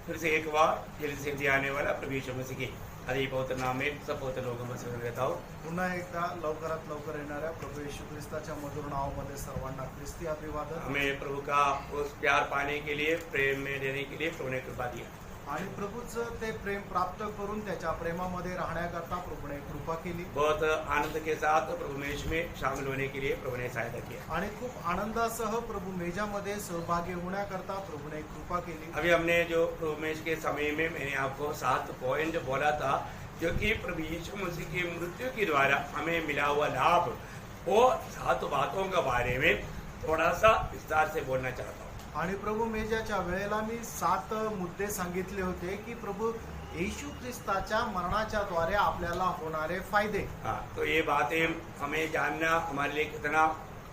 फिर से एक बार जल्दी से जल्दी आने वाला प्रभु यीशु मसीह के आदि पवित्र नाम में सब पवित्र लोगों में से रहता हूँ। पुन्हा एकदा लवकरात लवकर येणाऱ्या प्रभू येशू ख्रिस्ताच्या मधुर नावामध्ये सर्वांना ख्रिस्ती अभिवादन। हमें प्रभु का उस प्यार पाने के लिए, प्रेम में देने के लिए प्रभु ने कृपा दिया आणि प्रभूचं ते प्रेम प्राप्त करून त्याच्या प्रेमामध्ये राहण्याकरता प्रभूने कृपा केली। बहुत आनंद के साथ प्रभु मेज में शामिल होने के लिए प्रभु ने सहायता किया आणि खूप आनंदासह प्रभु मेजामध्ये सहभागी होण्याकरता प्रभूने कृपा केली। अभी हमने जो प्रभु मेज के समय में मैंने आपको 7 पॉइंट बोला था, जो कि प्रभु यीशु मसीह की मृत्यु के द्वारा हमें मिला हुआ लाभ, वो 7 बातों के बारे में थोड़ा सा विस्तार से बोलना चाहता हूँ। आणि प्रभू मेजाच्या वेळेला मी 7 मुद्दे सांगितले होते की प्रभु येशू ख्रिस्ताच्या मरणाच्या द्वारे आपल्याला होणारे फायदे। हाँ, तो ये बातें हमें जानना हमारे लिए कितना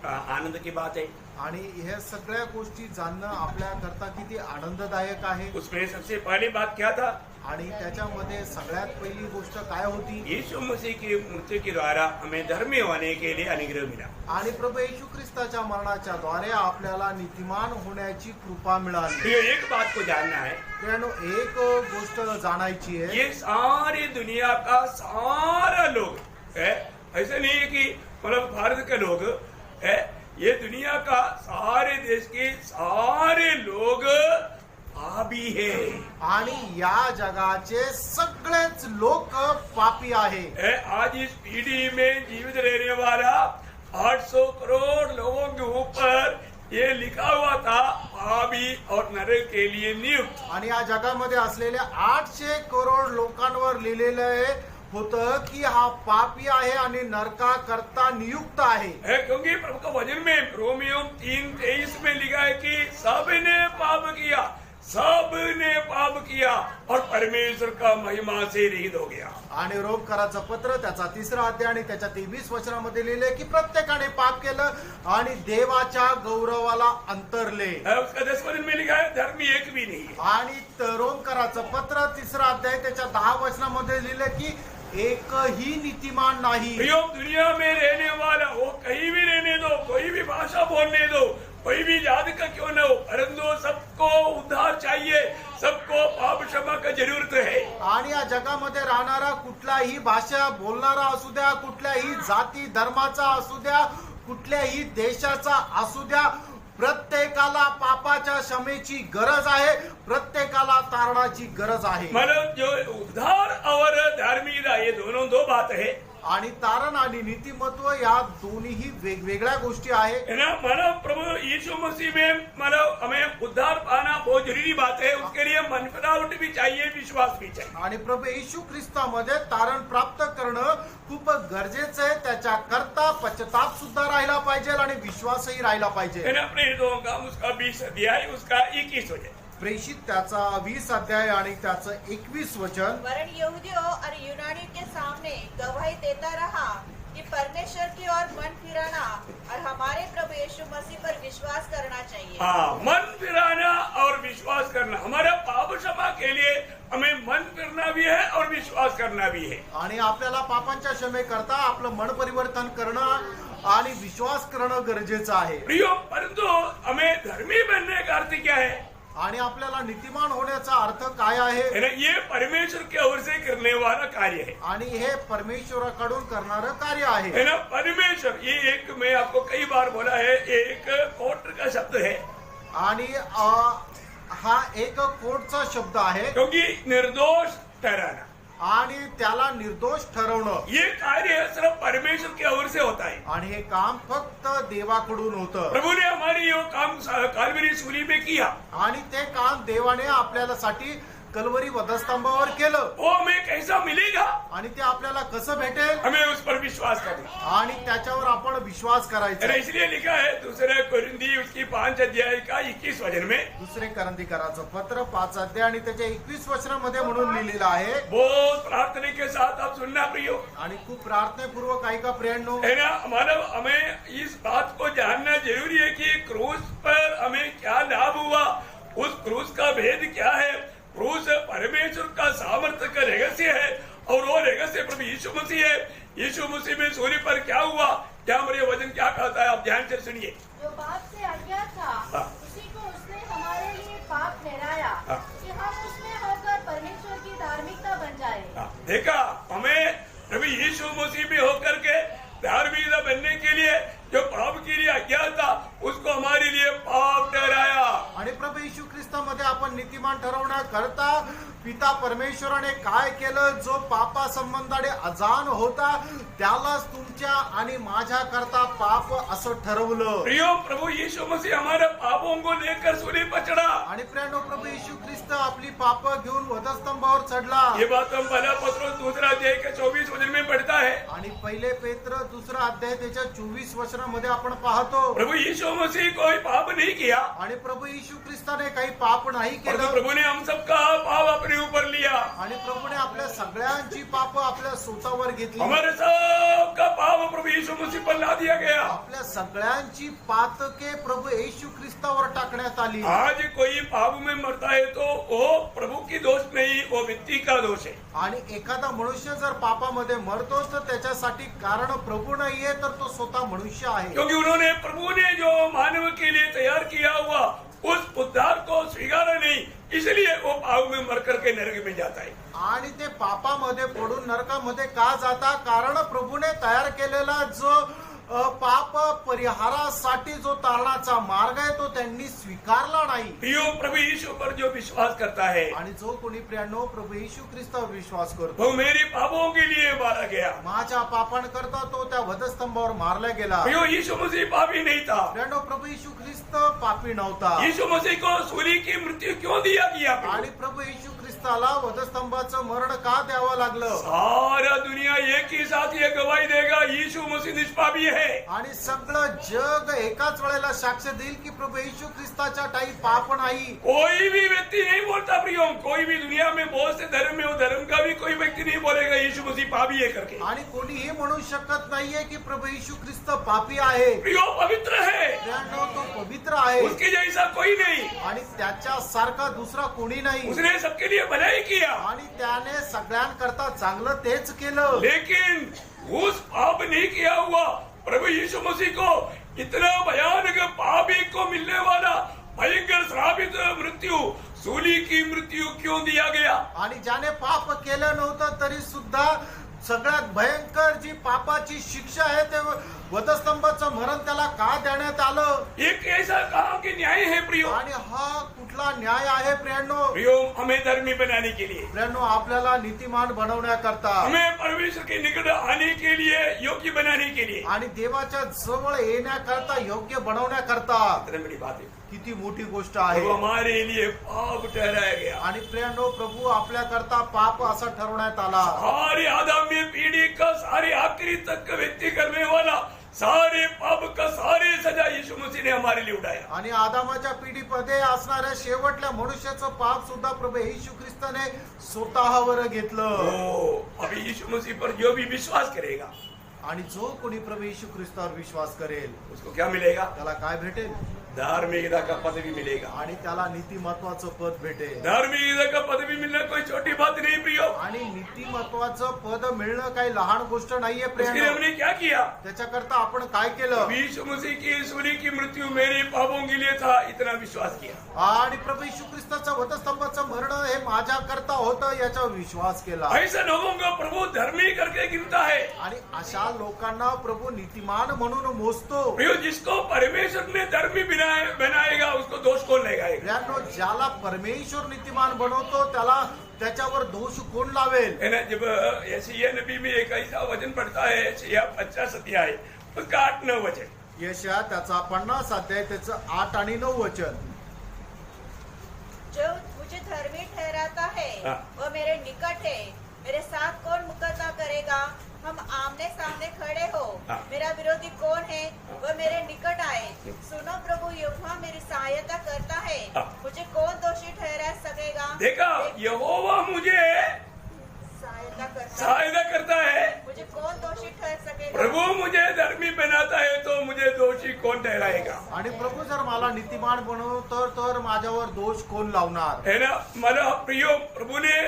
आनंद की बात है। आणि ह्या सगळ्या गोष्टी जाणणं आपल्याकरता किती आनंददायक आहे। उसमें सबसे पहली बात क्या था? आणि त्याच्यामध्ये सगळ्यात पहिली गोष्ट काय होती? यीशु मसीह की मृत्यु के द्वारा हमें धर्मी होने के लिए अनुग्रह मिला। आणि प्रभू येशू ख्रिस्ताच्या मरणाच्या द्वारे आपल्याला नीतिमान होण्याची कृपा मिळाली। तो एक बात को जानना है, त्यानो एक गोष्ट जाणायची आहे, ये सारी दुनिया का सारा लोग है, ऐसा नहीं है कि मतलब भारत के लोग है, ये दुनिया का सारे देश के सारे लोग पापी है। आणि या जगाचे सगळेच लोक पापी आहे। आज इस पीढ़ी में जीवित रहने वाला 800 करोड़ लोगों के ऊपर ये लिखा हुआ था, पापी और नरक के लिए नियुक्त। आणि या जगामध्ये असलेल्या 800 करोड लोकांवर लिहिलेलं होतं की हा पापी आहे आणि नरकाकरता नियुक्त आहे। क्योंकि प्रभु का वचन में रोमियो 3:23 में लिखा है कि सबने पाप किया, सबने पाप किया और परमेश्वर का महिमा से रहित हो गया। आणि रोमकराचं पत्र त्याचा 3रा अध्याय आणि त्याच्या 23 वचनामध्ये लिहिले की प्रत्येकाने पाप केलं आणि देवाच्या गौरवाला अंतरले। उसका 10 वचन में लिखा है धर्मी एक भी नहीं। आणि रोमकराचं पत्र 3रा अध्याय त्याच्या 10 वचनामध्ये लिहिले की एकही नीतिमान नाही। दुनिया में रहने वाला वो कहीं भी रहने दो, कोई भी भाषा बोलने दो, कोई भी जाति का क्यों न हो, परंतु सबको उद्धार चाहिए, सबको पाप क्षमा का जरूरत है। आणि या जगामध्ये राहणारा कुठलाही भाषा बोलणारा असू द्या, कुठल्याही जाती धर्माचा असू द्या, कुठल्याही देशाचा असू द्या, प्रत्येकाला पापाच्या क्षमेची गरज आहे, प्रत्येकाला तारणाची गरज आहे। मतलब जो उद्धार और धार्मिकता ये दोनों दो बात है। आणि तारण आणि नीतिमत्व या दोन्ही वेगवेगळ्या गोष्टी आहेत। मतलब प्रभु यीशु मसीह में मतलब हमें उद्धार पाना बहुत जरूरी बात है, उसके लिए मन फिरावट भी चाहिए, विश्वास भी चाहिए। आणि प्रभु येशू ख्रिस्तामध्ये तारण प्राप्त करणं खूप गरजेचं आहे, त्याच्या करता पश्चाताप सुद्धा राहिला पाहिजे आणि विश्वासही राहिला पाहिजे। अपने हृदयों का उसका 20 अध्याय उसका 21 वचन प्रेषित त्याचा 20 अध्याय आणि त्याचं 21 वचन, वरन यहूदियों और यूनानियों के सामने गवाही देता रहा कि परमेश्वर की ओर मन फिराना और हमारे प्रभु यीशु मसीह पर विश्वास करना चाहिए। हाँ, मन फिराना और विश्वास करना, हमारा पाप क्षमा के लिए हमें मन फिरना भी है और विश्वास करना भी है। आणि आपल्याला पापांच्या क्षमेकरता आपलं मन परिवर्तन करणं आणि विश्वास करणं गरजेचं आहे। प्रियो, परंतु हमें धर्मी बनने का अर्थ क्या है? आणि आपल्याला नीतिमान होण्याचा अर्थ काय आहे? ये परमेश्वर की ओर से करने वाला कार्य है। आणि हे परमेश्वराकडून करणारं कार्य आहे। परमेश्वर, ये एक मैं आपको कई बार बोला है, एक कोट का शब्द है। आणि हा एक कोटचा शब्द आहे, क्योंकि निर्दोष ठहराना आणि त्याला निर्दोष ठरवणं ये कार्य सिर्फ परमेश्वर की ओर से होता है। आणि हे काम फक्त देवाकडून होतं। प्रभु ने हमारी ये काम काल्वरी सूली में किया आणि ते काम देवाने आपल्याला साठी कलवरी वधस्तंभावर केलं। वो हमें कैसा मिलेगा? आणि ते आपल्याला कसं भेटेल? हमें उस पर विश्वास करना आणि त्याच्यावर आपण विश्वास करायचा। इसलिए लिखा है 2 कोरिन्थी उसकी 5 अध्याय का 21 वचन में, 2 कोरिन्थीकराचं पत्र 5 अध्याय आणि त्याच्या 21 वचनामध्ये म्हणून लिहिलेलं आहे। बहुत प्रार्थना के साथ आप सुनना प्रियो, आणि खूप प्रार्थनापूर्वक ऐका प्रियांनो। है ना, मतलब हमें इस बात को जानना जरूरी है कि क्रूस पर हमें क्या लाभ हुआ, उस क्रूस का भेद क्या है। क्रूस परमेश्वर का सामर्थ्य का रहस्य है और वो रहस्य प्रभु यीशु मसीह है। यीशु मसीह में सूली पर क्या हुआ, क्या हमारे वचन क्या कहता है, आप ध्यान से सुनिए। जो पाप से अज्ञात था उसी को उसने हमारे लिए पाप ठहराया कि हम उसमें देखा हमें प्रभु यीशु मसीह में होकर के धार्मिकता बनने के लिए जो पाप के लिए अज्ञात था उसको हमारे लिए पाप ठहराया. आणि प्रभू येशू ख्रिस्तामध्ये आपण नीतिमान ठरवण्याकरता पिता परमेश्वराने काय केलं, जो पापा संबंधाने अजान होता त्यालाच तुमच्या आणि माझ्या करता पाप असं ठरवलं. प्रियो प्रभु यीशु मसीह हमारे पापों को लेकर सूली पर चढ़ा. आणि प्रियानो प्रभू येशू ख्रिस्त आपली पाप घेऊन वधस्तंभावर चढला. ये बात हम पहला पत्रोस दूसरा अध्याय के 24 वचन में पढ़ता है. आणि पहिले पेत्र दुसरा अध्याय त्याच्या 24 वचनामध्ये आपण पाहतो. प्रभु यीशु मसीह कोई पाप नहीं किया आणि प्रभू येशू ख्रिस्ताने काही पाप नाही परंतु केलं. प्रभु ने हम सबका पाप अपने ऊपर लिया. आणि प्रभूने आपल्या सगळ्यांची पाप आपल्या स्वतःवर घेतली. हमारे सबका पाप प्रभु यीशु मसीह पर ला दिया गया. आपल्या सगळ्यांची पातके प्रभू येशू ख्रिस्तावर टाकण्यात आली. आज कोई पाप में मरता है तो वो प्रभु की दोष नहीं, वो व्यक्ति का दोष है. आणि एखादा मनुष्य जर पापामध्ये मरतो तर त्याच्यासाठी कारण प्रभू नाहीये, तर तो स्वतः मनुष्य आहे. क्योंकि उन्होंने प्रभु ने जो मानव के लिए तैयार किया हुआ उस उद्धार को स्वीकारा नहीं, इसलिए वो पाप में मर करके नरक में जाता है. आणि ते पापामध्ये पडून नरकामध्ये का जाता, कारण प्रभूने तयार केलेला जो पाप परिहारासाठी जो तारणाचा मार्ग आहे तो त्यांनी स्वीकारला नाही. प्रियो प्रभु यीशु पर जो विश्वास करता है आणि जो कोणी प्रियानो प्रभू येशू ख्रिस्तावर विश्वास करतो, वो मेरे पापों के लिए मारा गया. माझ्या पापांकरता तो त्या वधस्तंभावर मारला गेला. प्रियो यीशु मसीह पापी नहीं था. प्रियानो प्रभू येशू ख्रिस्त पापी नव्हता. यीशु मसीह को सूली की मृत्यु क्यों दिया गया? आणि प्रभू येशू ख्रिस्ताला वधस्तंभाचं मरण का द्यावं लागलं. सारा दुनिया एक ही साथ ये गवाही देगा यीशु मसीह निष्पापी है. आणि सगळं जग एकाच वेळेला साक्ष देईल की प्रभू येशू ख्रिस्ताच्या काही पाप नाही. कोई भी व्यक्ति नहीं बोलता प्रियो, कोई भी दुनिया में बहुत से धर्म में वो धर्म का भी कोई व्यक्ति नहीं बोलेगा यीशु मसीह पापी है करके. आणि कोणीही म्हणू शकत नाहीये की प्रभू येशू ख्रिस्त पापी आहे. प्रियो पवित्र है, प्रियानो तो पवित्र आहे उसके जैसा कोई नहीं. आणि त्याच्या सारखा दुसरा कोणी नाही. उसने सबके लिए भलाई किया. आणि त्याने सगळ्यांकरता चांगलं तेच केलं. लेकिन उस पाप नहीं किया हुआ प्रभु यीशु मसीह को इतना भयानक पापी को मिलने वाला भयंकर श्रापित मृत्यू, सूली की मृत्यु क्यों दिया गया? आणि ज्याने पाप केलं नव्हतं तरी सुद्धा सगळ्यात भयंकर जी पापाची शिक्षा आहे ते वधस्तंभाचं मरण त्याला का देण्यात आलं. एक ऐसा कहा कि न्याय है प्रियो. आणि हा कुठला न्याय आहे प्रियांनो. प्रियो हमें धर्मी बनाने के लिए, प्रियांनो आपल्याला नीतिमान बनवण्याकरता, हमें परमेश्वर के निकट आने के लिए, योग्य बनाने के लिए. आणि देवाच्या जवळ येण्याकरता, योग्य बनवण्याकरता. इतनी बड़ी बात है. किती मोठी गोष्ट आहे. वो हमारे लिए पाप ठहराया गया. आणि प्रियांनो प्रभू आपल्याकरता पाप असं ठरवण्यात आला. सारे आदमी पीढ़ी का सारे आखिरी तक का व्यक्ति करने वाला सारे पाप का सारे सजा यीशु मसीह ने हमारे लिए उठाया. आणि आदामाच्या पिढीमध्ये असणाऱ्या शेवटल्या मनुष्याचं पाप सुद्धा प्रभू येशू ख्रिस्ताने स्वतःवर घेतलं. अभी यीशु मसीह पर जो भी विश्वास करेगा, आणि जो कोणी प्रभू येशू ख्रिस्तावर विश्वास करेल उसको क्या मिलेगा? त्याला काय भेटेल. धार्मिकता का पद भी मिलेगा. आणि त्याला नीतिमत्वाचं पद भेटेल. धार्मिकता का पद भी मिलना कोई छोटी बात नहीं प्रियो. आणि नीतिमत्वाचं पद मिळणं काही लहान गोष्ट नाहीये इसके लिए प्रिय. हमने क्या किया? त्याच्याकरता आपण काय केलं. यीशु मसीह की सूली की मृत्यु मेरे पापों के लिए था, इतना विश्वास किया. आणि प्रभू येशू ख्रिस्ताचं वधस्तंभाचं मरण हे माझ्याकरता होतं याचा विश्वास केला. ऐसे लोगों को प्रभु धर्मी करके गिनता है. आणि अशा लोकांना प्रभू नीतिमान म्हणून मोजतो. प्रियो जिसको परमेश्वर ने धर्मी बनाएगा उसको दोष कौन लगाएगा? प्रियांनो ज्याला परमेश्वर नीतिमान बनवतो त्याला त्याच्यावर दोष कोण लावेल. है ना. जब यशायाह नबी में एक ऐसा वचन पढ़ता है, यशायाह 50 अध्याय उसका 8-9 वचन. यशया त्याचा 50 अध्याय त्याचं 8 आणि 9 वचन. जो मुझे धर्मी ठहराता है हाँ। वह मेरे निकट है. मेरे साथ कौन मुकदमा करेगा? हम आमने सामने खड़े हो. हाँ। मेरा विरोधी कौन है? वह मेरे निकट आए. सुनो प्रभु यहोवा मेरी सहायता करता है. हाँ। मुझे कौन दोषी ठहरा सकेगा? देखा यहोवा मुझे सहायता करता है. मुझे कौन दोषी ठहर सकेगा? प्रभु मुझे धर्मी बनाता है तो मुझे दोषी कौन ठहराएगा? आणि प्रभू जर मला नीतिमान बनवतो तर माझ्यावर दोष कोण लावणार. है ना. मला प्रियो प्रभु ने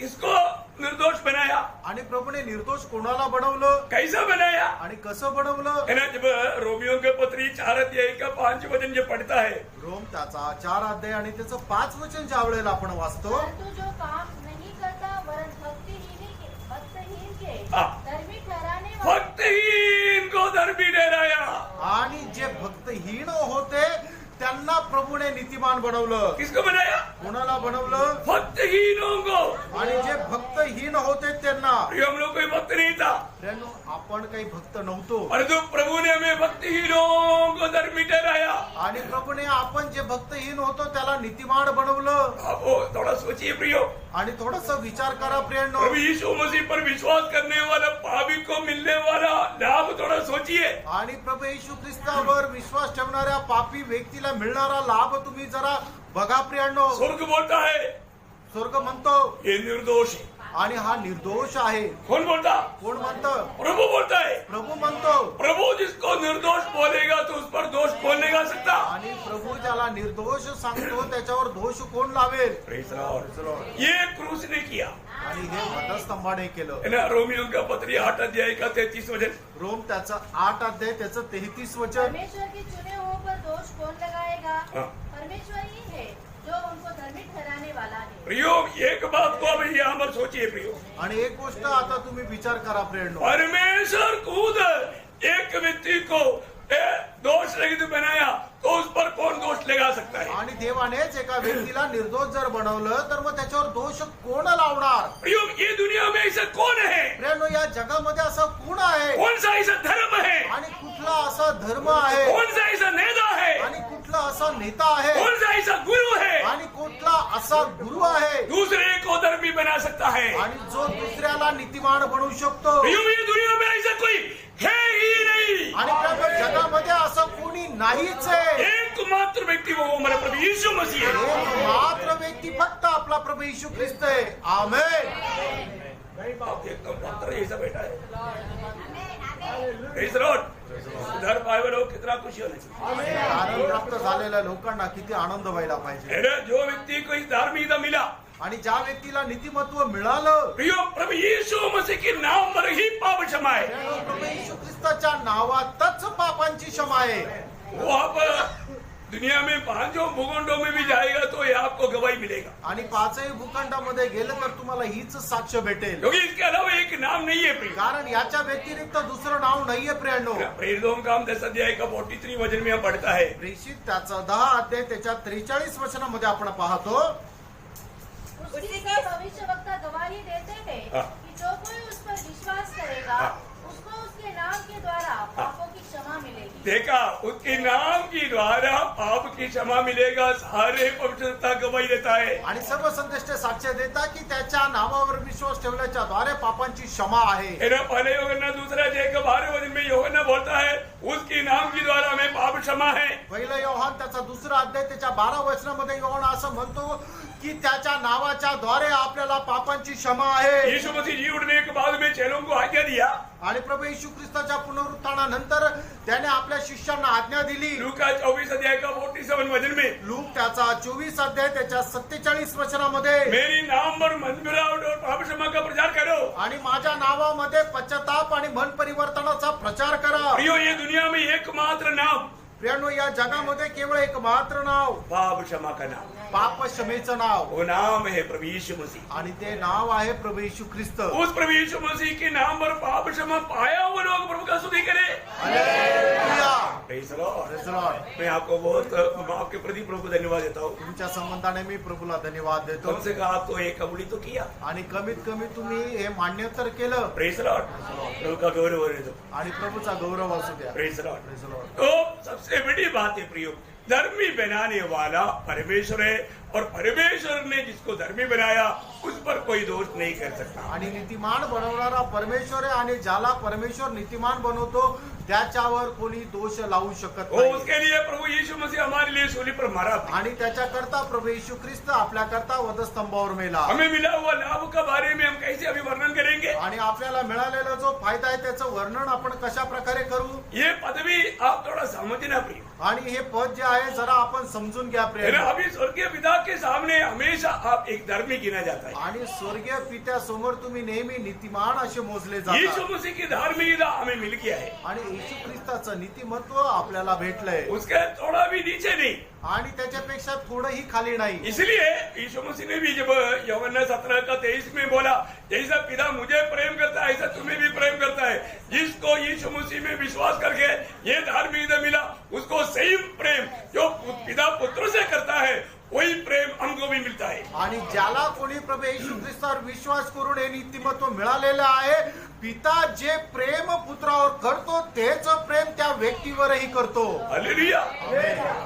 किसको निर्दोष बनाया? आणि प्रभूने निर्दोष कोणाला बनवलं. कैसा बनाया? आणि कसं बनवलं. है ना. जब रोमियो के पत्री 4 अध्याय का 5 वचन जो पढ़ता है, रोम त्याचा 4 अध्याय आणि त्याचं 5 वचन ज्या वेळेला आपण वाचतो. परंतु जो काम नहीं करता वरन भक्तिहीन के हाँ। धर्मी ठहराने वाले भक्तहीन को धर्मी ठहराया। आणि जे भक्तहीन होते त्यांना प्रभूने नीतिमान बनवलं. किसको बनाया? कोणाला बनवलं? भक्तहीनों को। आणि जे भक्तहीन होते त्यांना. प्रिय, हम लोग कोई भक्त नहीं था, आपण काही भक्त नव्हतो, परंतु प्रभु ने हमें भक्तहीनों को धर्मी ठहराया। आणि प्रभूने आपण जे भक्तहीन होतो त्याला नीतिमान बनवलं. आप वो थोड़ा सोचिए प्रियो, आणि थोडस विचार करा प्रियांनो. प्रभु यीशु मसीह पर विश्वास करने वाला पापी को मिलने वाला लाभ थोड़ा सोचिए। आणि प्रभू येशू ख्रिस्तावर विश्वास ठेवणाऱ्या पापी व्यक्तीला मिळणारा लाभ तुम्ही जरा बघा प्रियांनो. स्वर्ग बोलता है स्वर्ग म्हणतो ये निर्दोष है। आणि हा निर्दोष आहे. कौन बोलता? कोण म्हणतं? प्रभु बोलता है। प्रभू म्हणतो. प्रभु जिसको निर्दोष बोलेगा तो उस पर दोष कौन लगा सकता? आणि प्रभू ज्याला निर्दोष सांगतो त्याच्यावर दोष कोण लावेल? Praise the Lord। ये क्रूस ने किया आणि हे वधस्तंभाने केलं. है ना। रोमियो का पत्री 8 अध्याय का 33 वचन। रोम त्याचं 8 अध्याय त्याचं 33 वचन. परमेश्वर के चुने हुओं पर दोष कौन लगाएगा? हाँ। परमेश्वर ही है जो उनको धर्मी ठहराने वाला है। प्रियो, एक बात को अभी यहाँ पर सोचिए प्रियो, आणि एक गोष्ट आता तुम्ही विचार करा प्रियांनो. परमेश्वर खुद एक व्यक्ति को दोष रहित बनाया तो उस पर कौन दोष लगा सकता है? आणि देवानेच एका व्यक्तीला निर्दोष जर बनवलं तर मग त्याच्यावर दोष कोण लावणार? प्रियो, ये दुनिया में ऐसा कौन है? प्रियांनो, या जगामध्ये असं कोण आहे? कौन सा ऐसा धर्म है? आणि कुठला असा धर्म आहे? कौन सा ऐसा नेता है? आणि कुठला असा नेता आहे? कौन सा ऐसा गुरु है आणि कुठला असा गुरु आहे? दूसरे को धर्मी बना सकता है? आणि जो दुसऱ्याला नीतिमान बनवू शकतो. प्रियो, ये दुनिया में ऐसा कोई है ही नहीं। आणि प्रियांनो, जगामध्ये असं कोणी नाहीच आहे. एकमात्र व्यक्ति वो हमारा प्रभु यीशु मसीह है। एकमात्र व्यक्ती फक्त आपला प्रभू येशू ख्रिस्त आहे. आमेन. आप एकदम पत्थर जैसा बैठा है। Praise the Lord। उधर पाए हुए लोग कितना खुशी होने चाहिए। आनंद प्राप्त झालेल्या लोकांना किती आनंद व्हायला पाहिजे. है ना। जो व्यक्ति को इस धार्मिकता मिला, आणि ज्या व्यक्तीला नीतिमत्व मिळालं, प्रियो, प्रभु यीशु मसीह के नाम पर ही पाप क्षमा है। प्रभू येशू ख्रिस्ताच्या नावातच पापांची क्षमा आहे. वो आप दुनिया में 5 भूखंडों में भी जाएगा तो ये आपको गवाही मिलेगा, आणि 5ही भूखंडामध्ये गेलं तर तुम्हाला हीच साक्ष भेटेल. क्योंकि इसके अलावा एक नाम नहीं है प्रियो। कारण याच्या व्यतिरिक्त दुसरं नाव नाहीये प्रियांनो. प्रेरितों का 10 अध्याय का 43 वचन में हम पढ़ता है। प्रेषित त्याचा 10 अध्याय त्याच्या 43 वचनामध्ये आपण पाहतो. उसी के भविष्यवक्ता गवाही देते हैं हाँ। कि जो कोई उस पर विश्वास करेगा हाँ। उसको उसके नाम के द्वारा पापों की क्षमा मिलेगी। देखा, उसके नाम की द्वारा पाप की क्षमा मिलेगा। सारे पवित्रता गवाही देता है। आणि सर्व संदेष्टे साक्ष देतात की त्याच्या नावावर विश्वास ठेवल्याच्या द्वारे पापांची क्षमा आहे. है ना। पहले यूहन्ना दूसरा अध्याय का 12 वचन में यूहन्ना बोलता है उसके नाम की द्वारा हमें पाप क्षमा है। पहिलं योहान त्याचा 2रा अध्याय त्याच्या 12 वचनामध्ये योहान असं म्हणतो की त्याच्या नावाच्या द्वारे आपल्याला पापांची क्षमा आहे. यीशु मसीह जी उठने के बाद में चेलों को आज्ञा दिया। आणि प्रभू येशू ख्रिस्ताच्या पुनरुत्थानानंतर त्याने आपल्या शिष्यांना आज्ञा दिली. लूका 24 अध्याय का 47 वचन में, लूक त्याचा 24 अध्याय त्याच्या 47 वचनामध्ये, मेरी नाम पर मन फिरावट और पाप क्षमा का प्रचार करो। आणि माझ्या नावामध्ये पश्चाताप आणि मन परिवर्तनाचा प्रचार करा. प्रियो, ये दुनिया में एकमात्र नाम, प्रियांनो, या जगामध्ये केवळ एक मात्र नाव, पाप क्षमा का नाम, पाप क्षमेचं नाव, वो नाम है प्रभु यीशु मसीह। आणि ते नाव आहे प्रभू येशू ख्रिस्त. उस प्रभु यीशु मसीह के नाम पर पाप क्षमा पाया वो लोग प्रभु का स्तुति करे। Hallelujah. Praise the Lord। Praise the Lord. मैं आपको बहुत आपके प्रति प्रभु को धन्यवाद देता हूँ। तुमच्या संबंधाने मी प्रभूला धन्यवाद देतो. कम से कम आपको एक कबूली तो किया। आणि कमीत कमी तुम्ही हे मान्य तर केलं. Praise the Lord। प्रभु का गौरव होने दो। आणि प्रभूचा गौरव असू द्या. Praise the Lord। Praise the Lord. तो सबसे बड़ी बात है प्रियो, धर्मी बनाने वाला परमेश्वर है, और परमेश्वर ने जिसको धर्मी बनाया उस पर कोई दोष नहीं कर सकता। आणि नीतिमान बनवणारा परमेश्वर आहे, आणि ज्याला परमेश्वर नीतिमान बनवतो त्याच्यावर कोणी दोष लावू शकत वो नाही. उसके लिए प्रभु यीशु मसीह हमारे लिए सूली पर मरा था। आणि त्याच्याकरता प्रभू येशू ख्रिस्त आपल्याकरता वधस्तंभावर मेला. हमें मिला हुआ लाभ का बारे में हम कैसे अभी वर्णन करेंगे? आणि आपल्याला मिळालेला जो फायदा आहे त्याचं वर्णन आपण कशा प्रकारे करू? ये पदवी आप थोड़ा समझना प्रिय। आणि हे पद जे आहे जरा आपण समजून घ्या है ना। प्रिय. अभी स्वर्गीय पिता के सामने हमेशा आप एक धर्मी गिना जाता है। आणि स्वर्गीय पित्या समोर तुम्ही नेहमी नीतिमान असे मोजले यीशु जातात. मसीह की धार्मिकता हमें मिल गया है। आणि येशू ख्रिस्ताचं नीतिमत्व आपल्याला भेटलंय. उसके थोड़ा भी नीचे नहीं, आणि त्याच्यापेक्षा थोडंही खाली नाही. इसलिए यीशु मसीह ने भी जब यूहन्ना 17:23 में बोला, जैसा पिता मुझे प्रेम करता है ऐसा तुम्हें भी प्रेम करता है, जिसको यीशु मसीह में विश्वास करके ये धार्मिकता मिला उसको सेम प्रेम जो पिता पुत्र से करता है वही प्रेम हमको भी मिलता है. आणि ज्याला कोणी प्रभू येशू ख्रिस्तावर विश्वास करून हे नीतिमत्व मिळालेलं आहे, पिता जे प्रेम पुत्रावर करतो तेच प्रेम त्या व्यक्तीवरही करतो. हालेलुया.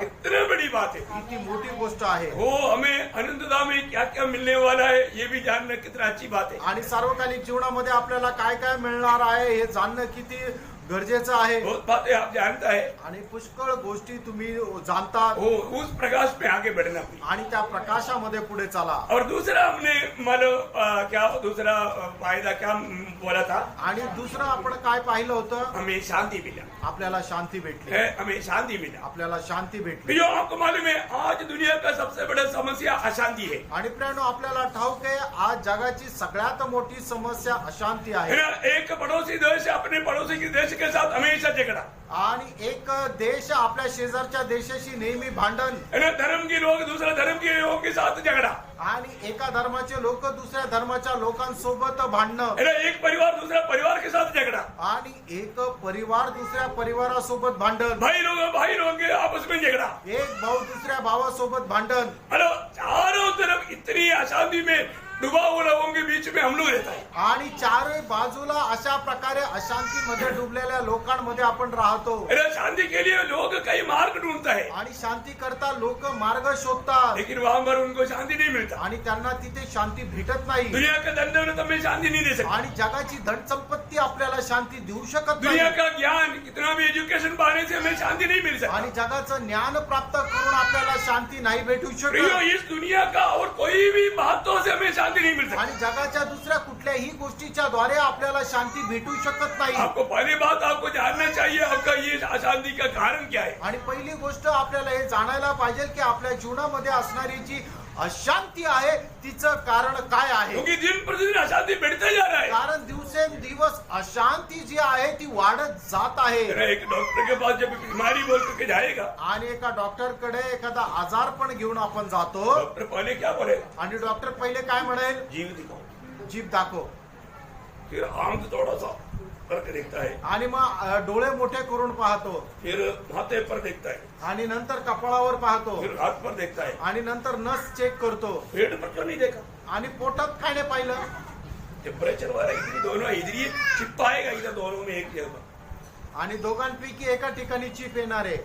कितनी बड़ी बात है. किती मोठी गोष्ट आहे. वो हमें अनंतता में क्या क्या मिलने वाला है ये भी जानना कितना अच्छी बात है. आणि सार्वकालिक जीवनामध्ये आपल्याला काय काय मिळणार आहे हे जाणणं किती गरजेचं आहे. बहुत बातें आप जानता है. आणि पुष्कळ गोष्टी तुम्ही जाणता. वो उस प्रकाश में आगे बढ़ना भी. आणि त्या प्रकाशामध्ये पुढे चला. और दूसरा हमने मतलब क्या दूसरा फायदा क्या बोला था. आणि दुसरं आपण काय पाहिलं होतं. हमें शांति मिला. आपल्याला शांती भेटली. हमें शांति मिला. आपल्याला शांती भेटली. जो आपको मालूम है आज दुनिया का सबसे बड़ा समस्या अशांति है. आणि प्रियानो आपल्याला ठाऊक आहे आज जगाची सगळ्यात मोठी समस्या अशांती आहे. एक पड़ोसी देश अपने पड़ोसी के देश के साथ हमेशा झगड़ा. आणि एक देश आपल्या शेजारच्या देशाशी नेहमी भांडण. धर्म के लोग दूसरे धर्म के लोगों के साथ झगड़ा. आणि एका धर्माचे लोक दुसऱ्या धर्माच्या लोकांसोबत भांडणं. एक परिवार दूसरा परिवार के साथ झगड़ा. आणि एक परिवार दुसऱ्या परिवारासोबत भांडण. भाई लोगों के आपस में झगड़ा. एक भाऊ दुसऱ्या भावासोबत भांडण. हेलो चारों तरफ इतनी अशांति में डुबा हुआ लोगों के बीच में हम लोग रहता है. आणि चारही बाजूला अशा प्रकारे अशांतीमध्ये डुबलेल्या लोकांमध्ये आपण राहतो. शांति के लिए लोग कई मार्ग ढूंढता है. आणि शांती करता लोक मार्ग शोधतात. लेकिन वहां पर उनको शांति नहीं मिलता. आणि त्यांना तिथे शांती भेटत नाही. दुनिया का धन दौलत हमें शांति नहीं दे सकती. आणि जगाची धनसंपत्ती आपल्याला शांती देऊ शकत नाही. दुनिया का ज्ञान कितना भी एजुकेशन पाने से हमें शांति नहीं मिल सकती. आणि जगाचं ज्ञान प्राप्त करून आपल्याला शांती नाही भेटू शकत. इस दुनिया का और कोई भी बातों से हमें शांति नहीं मिल सकती. आणि जगाच्या दुसऱ्या कुठल्याही गोष्टीच्या द्वारे आपल्याला शांती भेटू शकत नाही. आपको पहली बात आपको जानना चाहिए आपका ये अशांति का कारण क्या है. आणि पहिली गोष्ट आपल्याला हे जाणायला पाहिजे की आपल्या जीवनामध्ये असणारी जी अशांती आहे तिचं कारण काय आहे. क्योंकि दिन प्रतिदिन अशांति बढ़ते जा रहा है. कारण दिवसेंदिवस अशांती जी आहे ती वाढत जात आहे. एक डॉक्टर के पास जब बीमारी बोल करके जाएगा आणि एका डॉक्टर कडे एखादा आजार पण घेऊन आपण जातो. डॉक्टर पहले क्या बोलेगा. आणि डॉक्टर पहिले काय म्हणेल. जीव दिखाओ. जीभ दाखव. फिर आंख थोड़ा सा करके देखता है. आणि मग डोळे मोठे करून पाहतो. फिर माथे पर देखता है. आणि नंतर कपाळावर पाहतो. फिर हाथ पर देखता है. आणि नंतर नस चेक करतो. पेट पर क्यों नहीं देखा. आणि पोटात काय नाही पाहिलं. टेम्परेचर वाला इधर दोनों इधर ही चिपकाएगा इधर दोनों में एक जगह. आणि दोघांपैकी एका ठिकाणी चिप येणार आहे.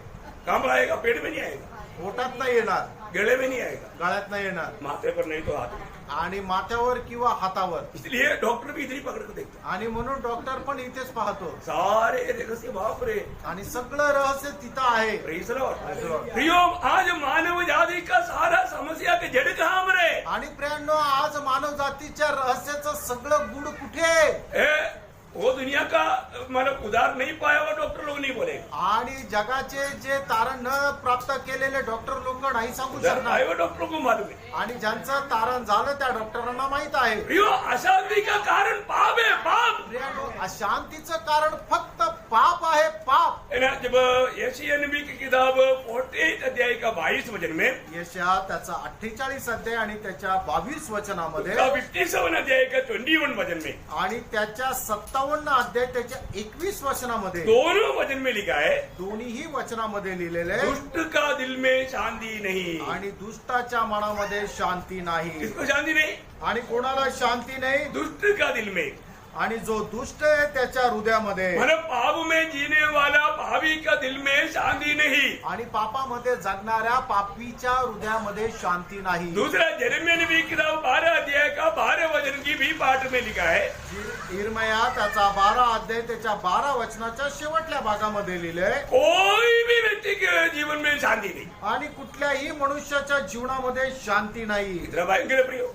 काम आएगा पेट में नहीं आएगा. पोटात नाही येणार. गले में नहीं आएगा. गळ्यात नाही येणार. माथे पर नहीं तो हाथ में. आणि माथ्यावर किंवा हातावर. इसलिए डॉक्टर भी इधर ही पकड़ कर देखता. आणि म्हणून डॉक्टर पण इथेच पाहतो. सारे रहस्य बाप रे. आणि सगळं रहस्य तिथं आहे. Praise Lord. प्रियो आज मानव जाति का सारा समस्या के जड़ कहाँ पर है. आणि प्रियांनो आज मानव जातीच्या रहस्याचं सगळं गुड कुठे. वो दुनिया का मतलब उधार नहीं पाया हुआ डॉक्टर लोग नहीं बोले. आणि जगाचे जे तारण न प्राप्त केलेले डॉक्टर लोक नाही सांगू शकणार. डॉक्टरों को मालूम है. आणि ज्यांचं तारण झालं त्या डॉक्टरांना माहित आहे. प्रियो अशांति का कारण पाप है. पाप. प्रियांनो अशांतीचं कारण फक्त पाप आहे. पाप. जब यशायाह नबी की किताब 48 अध्याय का 22 वचन में यशायाह त्याचा 48 अध्याय आणि त्याच्या 22 वचनामध्ये 57 अध्याय का 21 वचन में आणि त्याच्या 57 अध्याय त्याच्या 21 वचनामध्ये दोनों वचन में लिखा है. दोन्हीही वचनामध्ये लिहिलेले दुष्ट का दिल में शांति नहीं. आणि दुष्टाच्या मनामध्ये शांती नाही. किसको शांति नहीं. आणि कोणाला शांती नाही. दुष्ट का दिल में. आणि जो दुष्ट आहे त्याच्या हृदयामध्ये. मतलब पाप में जीने वाला पापी का दिल में शांति नहीं. आणि पापामध्ये जगणाऱ्या पापीच्या हृदयामध्ये शांती नाही. दूसरा यिर्मयाह नबी की किताब 12 अध्याय का 12 वचन की भी पाठ में लिखा है. यिर्मयाह त्याचा 12 अध्याय त्याच्या 12 वचनाच्या शेवटल्या भागामध्ये लिहिले. कोई भी व्यक्ति के जीवन में शांति नहीं. आणि कुठल्याही मनुष्याच्या जीवनामध्ये शांती नाही. इतना भयंकर प्रियो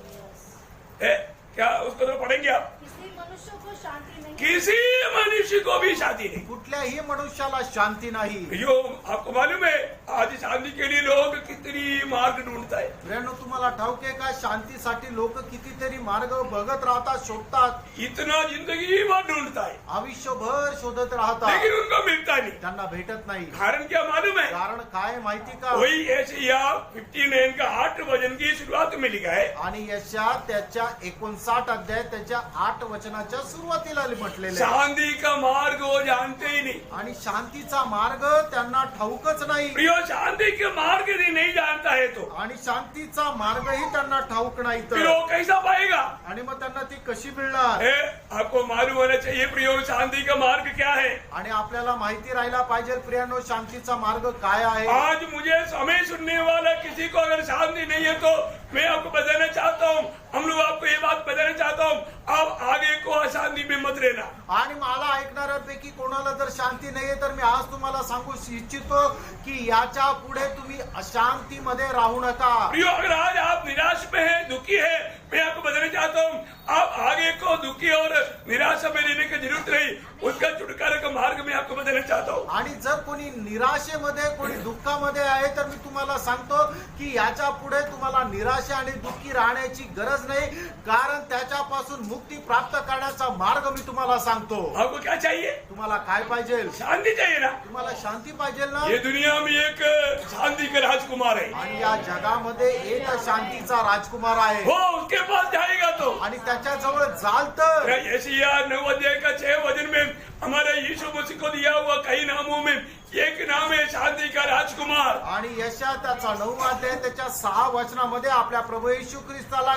क्या उसको तो पढ़ेंगे आप? किसी मनुष्य को शांति नहीं, किसी मनुष्य को भी शांति नहीं। कुठल्याही मनुष्याला शांती नाही. यो आपको मालूम है आज शांति के लिए लोग कितनी मार्ग ढूंढता है. मित्रांनो, तुम्हाला ठाऊक आहे का शांतीसाठी लोक कितीतरी मार्ग बघत राहतात, शोधतात, इतना जिंदगी भर ढूंढता है, आयुष्यभर शोधत राहतात, लेकिन उनको मिलता नहीं. त्यांना भेटत नाही. कारण क्या मालूम है? कारण काय माहिती का? वही यशायाह 59 का 8 वचन की शुरुआत में लिखा है. आणि यशा त्याच्या 59 अध्याय त्याच्या 8 वचनाच्या सुरुवातीला म्हटलेले आहे. शांति का मार्ग वो जानते ही नहीं. आणि शांतीचा मार्ग त्यांना ठाऊकच नाही. प्रियो शांति के मार्ग ही नहीं जानता है तो आणि शांतीचा मार्गही त्यांना ठाऊक नाही फिर तर, वो कैसा पाएगा? आणि मग त्यांना ती कशी मिळणार? आपको मालूम होना चाहिए प्रियो शांति का मार्ग क्या है. आणि आपल्याला माहिती राहायला पाहिजे प्रियानो, शांतीचा मार्ग काय आहे. आज मुझे समय सुनने वाला किसी को अगर शांति नहीं है तो मैं आपको बताना चाहता हूँ, हम लोग आपको ये बात बताना चाहता हूँ, आप आगे को अशांति में मत रहना. आणि मला ऐकणाऱ्यांपैकी कोणाला जर शांती नाहीये तर मी आज तुम्हाला सांगू इच्छितो की याच्या पुढे तुम्ही अशांतीमध्ये राहू नका. प्रियो अगर आज आप निराश में है, दुखी है, मैं आपको बताना चाहता हूँ आप आगे को दुखी और निराशा में रहने की जरूरत नहीं. उसका छुटकारे का मार्ग मैं आपको बताना चाहता हूँ. आणि जर कोणी निराशेमध्ये, कोणी दुःखामध्ये आहे तर मी तुम्हाला सांगतो की याच्या पुढे तुम्हाला निराशा आणि दुःखी राहण्याची गरज नाही, कारण त्याच्यापासून मुक्ती प्राप्त करण्याचा मार्ग मी तुम्हाला सांगतो. आपको क्या चाहिए? तुम्हाला काय पाहिजे? शांति चाहिए ना. तुम्हाला शांती पाहिजे ना. ये दुनिया में एक शांति का राजकुमार है. आणि या जगामध्ये एक शांतीचा राजकुमार आहे. वो उसके पास जाएगा तो आणि त्याच्या जवळ जाल तर यशायाह 9 अध्याय का 6 वचन में हमारे यीशु मसीह को दिया हुआ कई नामों में एक नाम है शांति का राजकुमार. आणि यशा त्याचा 9 अध्याय त्याच्या 6 वचनामध्ये आपल्या प्रभू येशू ख्रिस्ताला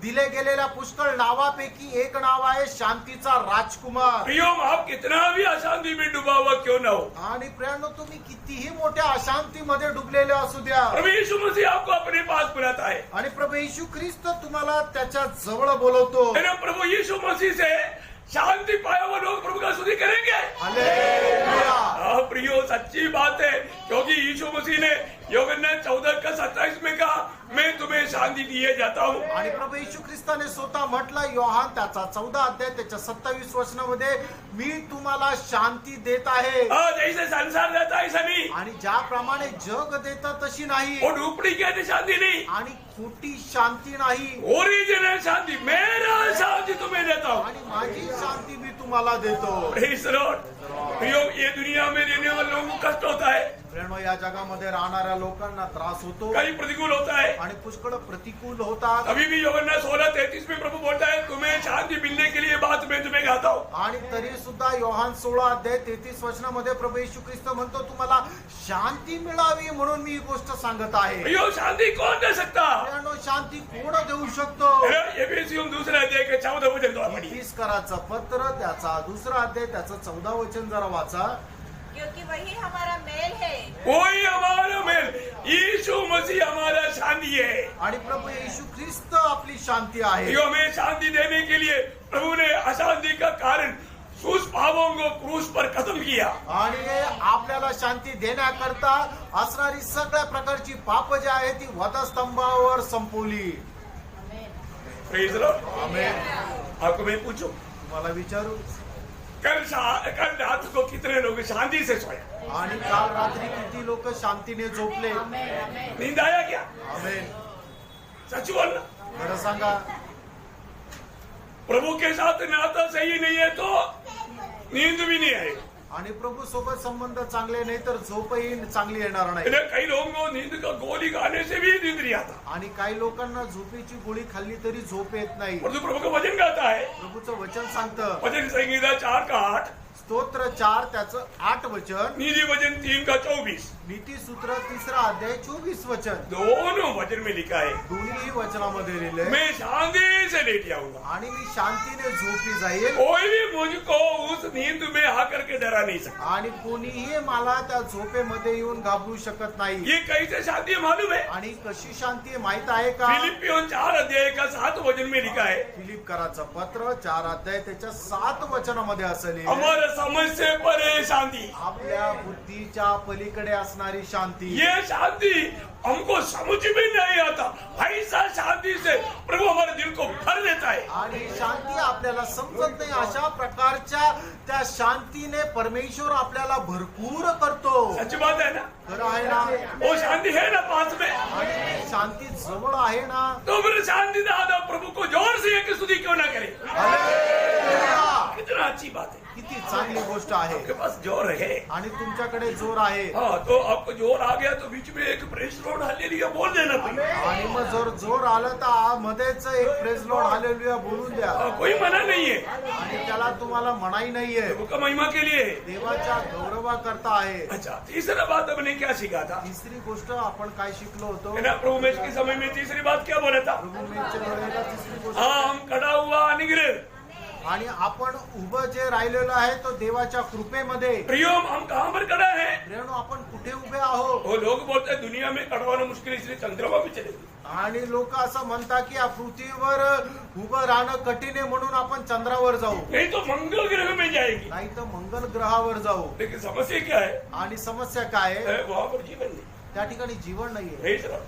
दिले गेलेल्या पुष्कळ नावापैकी एक नाव आहे शांतीचा राजकुमार. प्रियो आप कितना भी अशांति में डूबा हुआ क्यों ना हो, आणि प्रियांनो, तुम्ही कितीही मोठ्या अशांतीमध्ये डुबलेले असू द्या, प्रभु यीशु मसीह आपको अपने पास बुलाता है. आणि प्रभू येशू ख्रिस्त तुम्हाला त्याच्या जवळ बोलवतो. है ना? प्रभु यीशु मसीह से शांति पाए हुए लोग प्रभु का स्तुति करेंगे. हालेलुया. प्रियो सच्ची बात है, क्योंकि यीशु मसीह ने यूहन्ना 14 का 27 में कहा मैं तुम्हें शांति दिए जाता हूँ. आणि प्रभू येशू ख्रिस्ताने स्वतः म्हटलं योहान त्याचा 14 अध्याय त्याच्या 27 वचनामध्ये, मी तुम्हाला शांती देत आहे. जैसे संसार देता है ऐसा नहीं. आणि ज्याप्रमाणे जग देतं तशी नाही, वो डुप्लीकेट शांति नहीं, आणि खोटी शांती नाही, ओरिजिनल शांति. मेरा शांति तुम्हें देता हूँ. आणि माझी शांती मी तुम्हाला देतो. Praise the Lord. प्रियो ये दुनिया में रहने वाले लोगों को कष्ट होता है, प्रेरणो, या जगामध्ये राहणाऱ्या लोकांना त्रास होतो कहीं प्रतिकूल होता है. आणि पुष्कळ प्रतिकूल होतात. अभी भी यूहन्ना 16:33 में प्रभु बोलता है तुम्हें शांति मिलने के लिए बात मैं तुम्हें कहता हूँ. आणि तरी सुद्धा योहान 16 अध्याय 33 वचनामध्ये प्रभू येशू ख्रिस्त म्हणतो तुम्हाला शांती मिळावी म्हणून मी ही गोष्ट सांगत आहे. प्रियो शांति कौन दे सकता? प्रेरणो, शांती कोण देऊ शकतो? एफेसियों 2 अध्याय के 14 वचन तो पढ़िए. तीस कराचं पत्र त्याचा 2 अध्याय त्याचं 14 वचन जरा वाचा. क्योंकि वही हमारा मेल है, कोई हमारा मेल, यीशु मसीह हमारा शांति है. आणि प्रभू येशू ख्रिस्त आपली शांती आहे. प्रियो हमें शांति देने के लिए प्रभु ने अशांति का कारण सुस्पावों को क्रूस पर खत्म किया. आणि आपल्याला शांती देण्याकरता असणारी सगळ्या प्रकारची पाप जी आहे ती वधस्तंभावर संपवली. Praise the Lord. आमेन. आपको मैं पूछूं, तुम्हाला विचारू, कल रात को कितने लोग शांति से सोए? आणि काल रात्री किती लोक शांतीने झोपले? नींद आया क्या? आमेन. सच बोलना. खरं सांगा. प्रभु के साथ नाता सही नहीं है तो नींद भी नहीं आएगी. आणि प्रभु सोबत संबंध चांगले नाही तर झोपही चांगली येणार नाही. कई लोगों को नींद का गोली खाने से भी नींद नहीं आता. आणि काही लोकांना झोपेची गोळी खाल्ली तरी झोप येत नाही. और जो प्रभु का वचन गाता है, प्रभूचं वचन सांगतं, वचन संहिता 4 का 8, स्तोत्र 4 त्याचं 8 वचन, नीति वचन 3 का 24, नीती सूत्र 3 अध्याय 24 वचन, दोनों वचन में लिखा है दोन्ही वचनामध्ये लिहिले, मैं शांति से लेट जाऊंगा. आणि मी शांतीने झोपी जाईल, कोई भी मुझको उस नींद में आकर के डरा नहीं सकता. आणि कोणीही मला त्या झोपेमध्ये येऊन घाबरू शकत नाही. ये कैसे शांति है मालूम है? आणि कशी शांती आहे माहित आहे का? फिलिपियों 4 अध्याय का 7 वचन में लिखा है, फिलिप कराचं पत्र 4 अध्याय त्याच्या 7 वचनामध्ये असं लिहिले, हमारे समझ से परे शांति. आपल्या बुद्धीच्या पलीकडे असणारी शांती. ये शांति हमको समझ में नहीं आता. ऐसा शांति से प्रभु हमारे दिल को भर देता है. आपल्याला समजत नाही अशा प्रकारच्या त्या शांतीने परमेश्वर आपल्याला भरपूर करतो. सच बात है ना. खरं आहे ना. वो शांति है ना पास में. आणि ती शांती जवळ आहे ना. तो फिर शांति दादा प्रभु को जोर से एक स्तुति क्यों ना करे. हालेलुया. कितना अच्छी बात है. किती चांगली गोष्ट आहे. आपके पास जोर है. आणि तुमच्याकडे जोर आहे. हाँ तो आपको जोर आ गया तो बीच में एक प्रेस लॉर्ड हालेलुया बोल देना चाहिए. आणि मग जर जोर आलं तर मध्येच एक प्रेज लॉर्ड हालेलुया बोलून द्या. कोई मना नहीं है. आणि त्याला तुम्हाला मनाई नाहीये. प्रभु का महिमा के लिए है. देवाच्या गौरवा करता आहे. अच्छा तीसरा बात हमने क्या सीखा था. तिसरी गोष्ट आपण काय शिकलो होतो. है ना प्रभु मैच के समय में तीसरी बात क्या बोला था. प्रभू मेच्या वेळेला तिसरी गोष्ट हाँ हम खड़ा हुआ अनुग्रह. आणि आपण उभं जे राहिलेलो आहे तो देवाच्या कृपेमध्ये. प्रियोम हम कहाँ पर खड़ा है. रेणू आपण कुठे उभे आहोत. वो लोग बोलते हैं दुनिया में खड़ा होना मुश्किल इसलिए चंद्रमा पे चले गए. आणि लोक असं म्हणतात की या पृथ्वीवर उभं राहणं कठीण आहे म्हणून आपण चंद्रावर जाऊ. नहीं तो मंगल ग्रह में जाएगी. नाही तर मंगल ग्रहावर जाऊ. लेकिन समस्या क्या है. आणि समस्या काय आहे. वहाँ पर जीवन नहीं. त्या ठिकाणी जीवन नाहीये. नहीं सर.